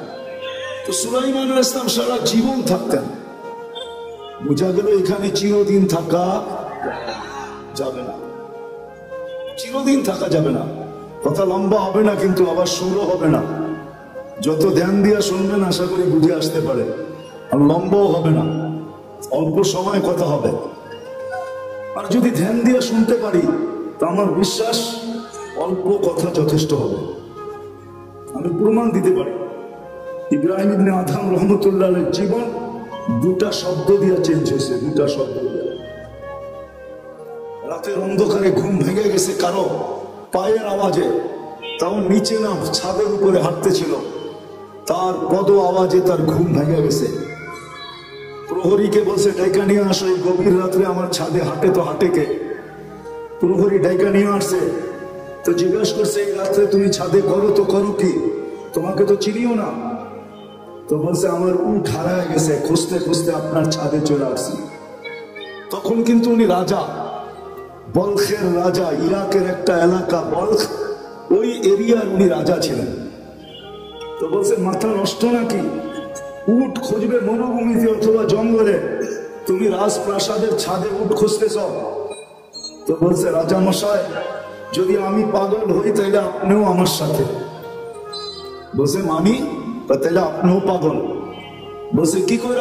তো সুলাইমান আলাইহিস সালাম সারা জীবন থাকতেন। বোঝা গেল এখানে চিরদিন থাকা যাবে না, চিরদিন থাকা যাবে না। কথা লম্বা হবে না, কিন্তু আবার শুরু হবে না। যত ধ্যান দিয়া শুনবেন আশা করি বুঝে আসতে পারে। আর লম্বাও হবে না, অল্প সময় কথা হবে। আর যদি ধ্যান দিয়ে শুনতে পারি তো আমার বিশ্বাস অল্প কথা যথেষ্ট হবে। আমি প্রমাণ দিতে পারি। ইব্রাহিম ইবনে আদম রহমতুল্লাহ আলাইহির জীবন 2টা শব্দ দিয়ে চেঞ্জ হয়েছে, 2টা শব্দ দিয়ে। রাতের অন্ধকারে ঘুম ভেঙে গেছে কারো পায়ের আওয়াজে, তাও নিচে না ছাদের উপরে হাঁটতেছিল, তার পদ আওয়াজে তার ঘুম ভেঙে গেছে। প্রহরীকে বলছে ডাইকা নিয়ে আসো, এই গভীর রাত্রে আমার ছাদে হাঁটে তো হাঁটে কে? প্রহরী ডাইকা নিয়ে আসছে, তো জিজ্ঞাসা করছে এই রাত্রে তুমি ছাদে করো তো করো কি, তোমাকে তো চিনিও না। তো বলছে আমার উঠ হারায় গেছে, খুঁজতে খুঁজতে আপনার ছাদে চলে আসছি। তখন কিন্তু উনি রাজা, বলখের রাজা, ইরাকের একটা এলাকা বলখ, ওই এরিয়ার উনি রাজা ছিলেন। তো বলছে মাথা নষ্ট নাকি, উট খুঁজবে মরুভূমিতে অথবা জঙ্গলে, তুমি রাজপ্রাসাদের ছাদে উট খুঁজতেছ? তো বলছে রাজা মশাই, যদি আমি পাগল হই তাহলে আপনিও আমার সাথে। বলছে আমি? তাহলে আপনিও পাগল। বলছে কি করে?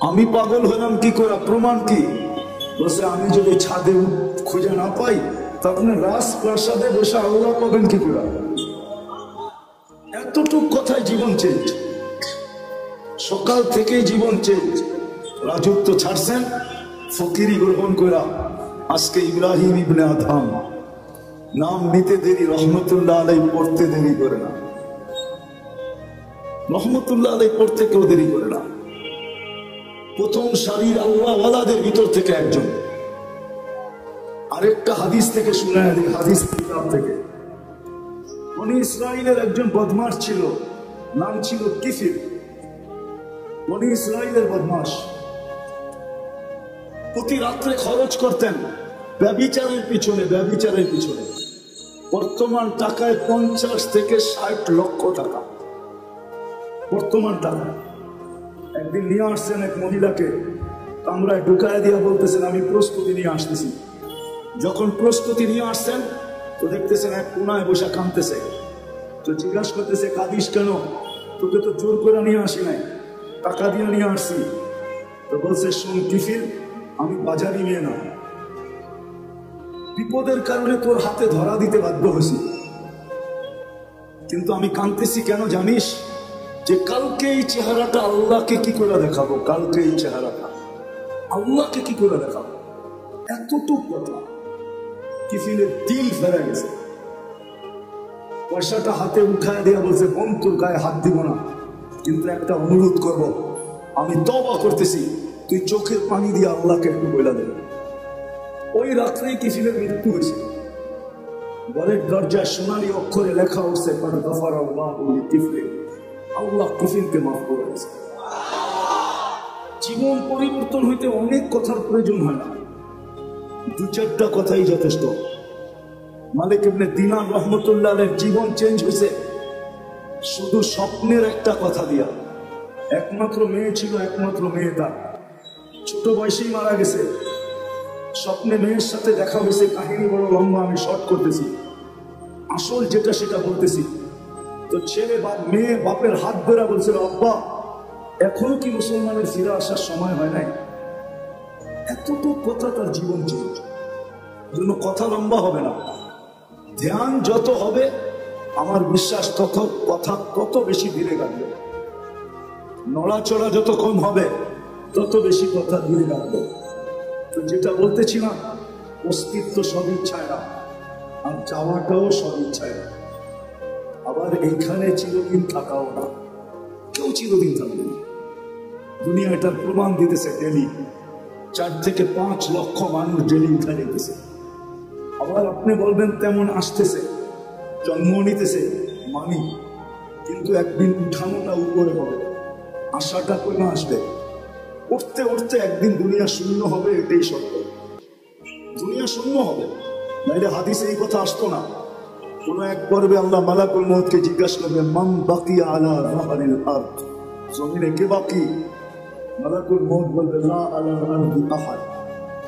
আমি পাগল হলাম কি করে, প্রমাণ কি? বলছে আমি যদি ছাদে উট খুঁজে না পাই তখন রাজপ্রাসাদে বসে আল্লাহ পাবেন কি করে? এতটুক কথায় জীবন চেঞ্জ, সকাল থেকেই জীবন চেঞ্জ। রাজত্ব ছাড়ছেন, ফকিরি গ্রহণ করা। আজকে ইব্রাহিম ইবনে আদহাম নাম নিতে দেরি, রহমতুল্লাহ আলাই পড়তে দেরি করে না। রহমতুল্লাহ আলাই পড়তে কেউ দেরি করে না। প্রথম সারির আল্লাহ ওয়ালাদের ভিতর থেকে একজন। আরেকটা হাদিস থেকে শুনে, হাদিস কিতাব থেকে, বনি ইসরাইলের একজন বদমাশ ছিল, নাম ছিল কিফির। বনি ইসরাইলের বদমাশ, প্রতি রাত্রে খরচ করতেন ব্যভিচারের পিছনে, ব্যভিচারের পিছনে। বর্তমান টাকায় 50 থেকে 60 লক্ষ টাকা বর্তমান টাকায়। একদিন নিয়ে আসছেন এক মহিলাকে, কামরায় ঢুকায় দিয়া বলতেছেন আমি প্রস্তুতি নিয়ে আসতেছি। যখন প্রস্তুতি নিয়ে আসছেন তো দেখতেছেন এক কোনায় বসে কাঁদতেছে। তো জিজ্ঞাসা করতেছে কাঁদিস কেন? তোকে তো জোর করে নিয়ে আসি নাই, টাকা দিয়ে নিয়ে আসছি। তো বলছে শুন কিফির, আমি বাজারি মেয়ে না, বিপদের কারণে তোর হাতে ধরা দিতে বাধ্য হয়েছি, কিন্তু আমি কাঁদতেছি কেন জানিস? যে কালকে এই চেহারাটা আল্লাহকে কি করে দেখাবো, কালকে এই চেহারাটা আল্লাহকে কি করে দেখাবো। এতটুক কথা। কিফিলের দিল ফেরা গেছে। পয়সাটা হাতে উঠায় দেয়া বলছে বোন তোর গায়ে হাত দিব না, কিন্তু একটা অনুরোধ করব, আমি তওবা করতেছি, তুই চোখের পানি দিয়ে আল্লাহকে একটু বলে দে। ওই রাত্রেই কিফিলের মৃত্যু হয়েছে। ঘরের দরজায় সোনালী অক্ষরে লেখা হচ্ছে আল্লাহ কিফিলকে মাফ করে দিয়েছে। জীবন পরিবর্তন হইতে অনেক কথার প্রয়োজন হয় না, 2-4টা কথাই যথেষ্ট। মালিক ইবনে দিনার রহমতুল্লাহ আলাইহির জীবন চেঞ্জ হয়েছে শুধু স্বপ্নের একটা কথা দিয়া। একমাত্র মেয়ে ছিল, একমাত্র মেয়ে তার ছোট বয়সেই মারা গেছে। স্বপ্নে মেয়ের সাথে দেখা হয়েছে, কাহিনী বড় লম্বা, আমি শর্ট করতেছি, আসল যেটা সেটা বলতেছি। তো ছেলে মেয়ে বাপের হাত ধরে বলছিল আব্বা এখনো কি মুসলমানের ফিরে আসার সময় হয় নাই? এতটুকু কথা তার জীবন চেঞ্জ। জন্য কথা লম্বা হবে না, ধ্যান যত হবে আমার বিশ্বাস তত কথা তত বেশি ধীরে কাটবে, নড়াচড়া যত কম হবে তত বেশি কথা ধীরে কাটবে। তো যেটা বলতেছিলাম, অস্তিত্ব সব ইচ্ছায় না, আর যাওয়াটাও সব ইচ্ছায় না। আবার এইখানে চিরদিন থাকাও না, কেউ চিরদিন থাকবে না। দুনিয়া এটার প্রমাণ দিতেছে। ডেলি 4 থেকে 5 লক্ষ মানুষ ডেলি উঠা যেতেছে। আবার আপনি বলবেন তেমন আসতেছে, জন্ম নিতেছে, মানি, কিন্তু একদিন উঠানোটা উপরে হবে, আশাটা কমে আসবে। উঠতে উঠতে একদিন দুনিয়া শূন্য হবে, এটাই সত্য। দুনিয়া শূন্য হবে, নাইলে হাদিসে এই কথা আসতো না। কোন এক পর্বে আল্লাহ মালাকুল মউতকে জিজ্ঞাসা করবে মান বাকিয়া আলা যাহরিল আরদ, জমিনে কে বাকি? মালাকুল মউত বলবে লা আলা আরদি আহাদ,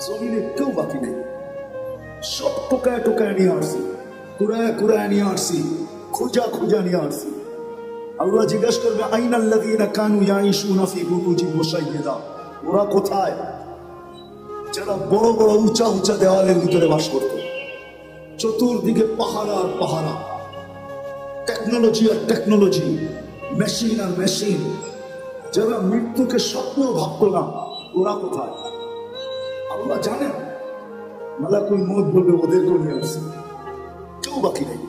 জমিনে কেউ বাকি নেই। সব টোকায় টোকায় নিয়ে আসছি, কুড়ায় কুড়ায় নিয়ে আসছি, খোঁজা খোঁজা নিয়ে আসছি। আল্লাহ জিজ্ঞাসা করবে আইনাল্লাযীনা কানু ইয়াঈশুনা ফি বুরুজিন মুশাইয়্যাদা, ওরা কোথায়? যারা বড় বড় উঁচা উঁচা দেওয়ালের ভিতরে বাস করত, চতুর্দিকে পাহাড় আর পাহাড়, টেকনোলজি আর টেকনোলজি, মেশিন আর মেশিন। যারা মৃত্যুকে স্বপ্ন ভাবত না, ওরা কোথায়? আল্লাহ জানেন। মালাকুল মউত বলবে ওদেরকেও নিয়ে আসছে, কেউ বাকি নেই।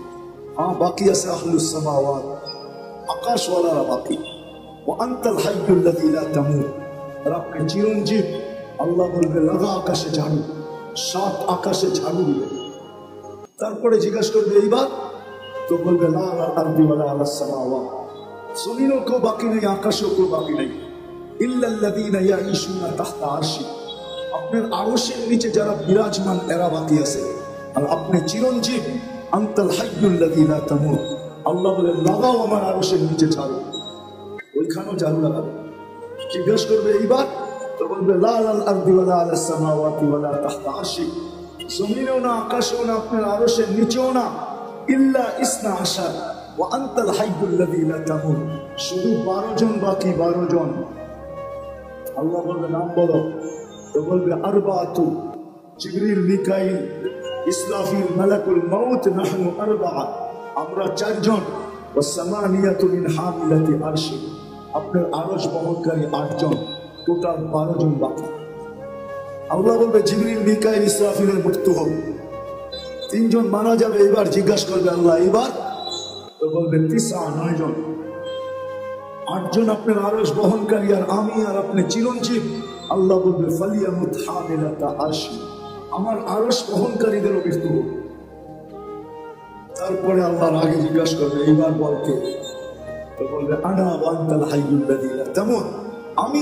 হ্যাঁ, বাকি আছে আহলুস সামাওয়াত, আকাশওয়ালারা বাকি। ওয়া আনতাল হাইয়ুল্লাযী লা তামুত, আর আপনি চিরঞ্জীব। আল্লাহ বলবে লাগা আকাশে ঝাড়ু, 7 আকাশে ঝাড়ু দিবে। তারপরে জিজ্ঞাসা করবে এইবার, তো বলবে লা আলা আরদি ওয়ালা আলাস সামাওয়াত, জমিনও কেউ বাকি নেই, আকাশেও কেউ বাকি নেই। ইল্লাল্লাযীনা ইয়াঈশুনা তাহতা আরশি, আপনার আরশের নিচে যারা বিরাজমান এরা বাকি আছে, আর আপনি চিরঞ্জীব। আনতাল হাইয়ুল্লাযী লা তামুত। আল্লাহ বলে লাগাও আমার আরশের নিচে ঝাড়ু, ওইখানেও ঝাড়ু লাগাবে। জিজ্ঞাসা করবে এইবার, তো বলবে লা আলাল আরদি ওয়ালা আলাস সামাওয়াতি ওয়ালা তাহতা আরশি, জমিনেও না আকাশেও না আপনার আরশের নিচেও না, ইল্লা ইসনা আশার ওয়া আনতাল হাইয়ুল্লাযী লা তামুত। শুধু 12 জন বাকি, 12 জন। আল্লাহ বলবে নাম বলো, তো বলবে আরবাআতু, জিবরিল, মিকাইল, ইসরাফিল, মালাকুল মাউত, নাহনু আরবাআ, আমরা 4 জন। ওয়া সামানিয়াতু মিন হামিলাতি আরশি, আপনার আরশ বহনকারী 8 জন, টোটাল 12 জন বাকি। আল্লাহ বলবে জিবরিল, মিকাইল, ইসরাফিলের মৃত্যু হবে, 3 জন মারা যাবে। এবার জিজ্ঞাসা করবে আল্লাহ এবার, তো বলবে 9 জন। 8 জন আপনার আরশ বহনকারী, আর আমি আর আপনি চিরঞ্জীব। আল্লাহ বলবে ফালিয়ামুত হামিলাতা আরশি, আমার আরশ বহনকারীদেরও মৃত্যু হবে। তারপরে আল্লাহর আগে জিজ্ঞাসা করবে এইবার বলকে, তো বলবে আনা ওয়া আনতাল হাইয়ুল্লাযী লা তামুত, আমি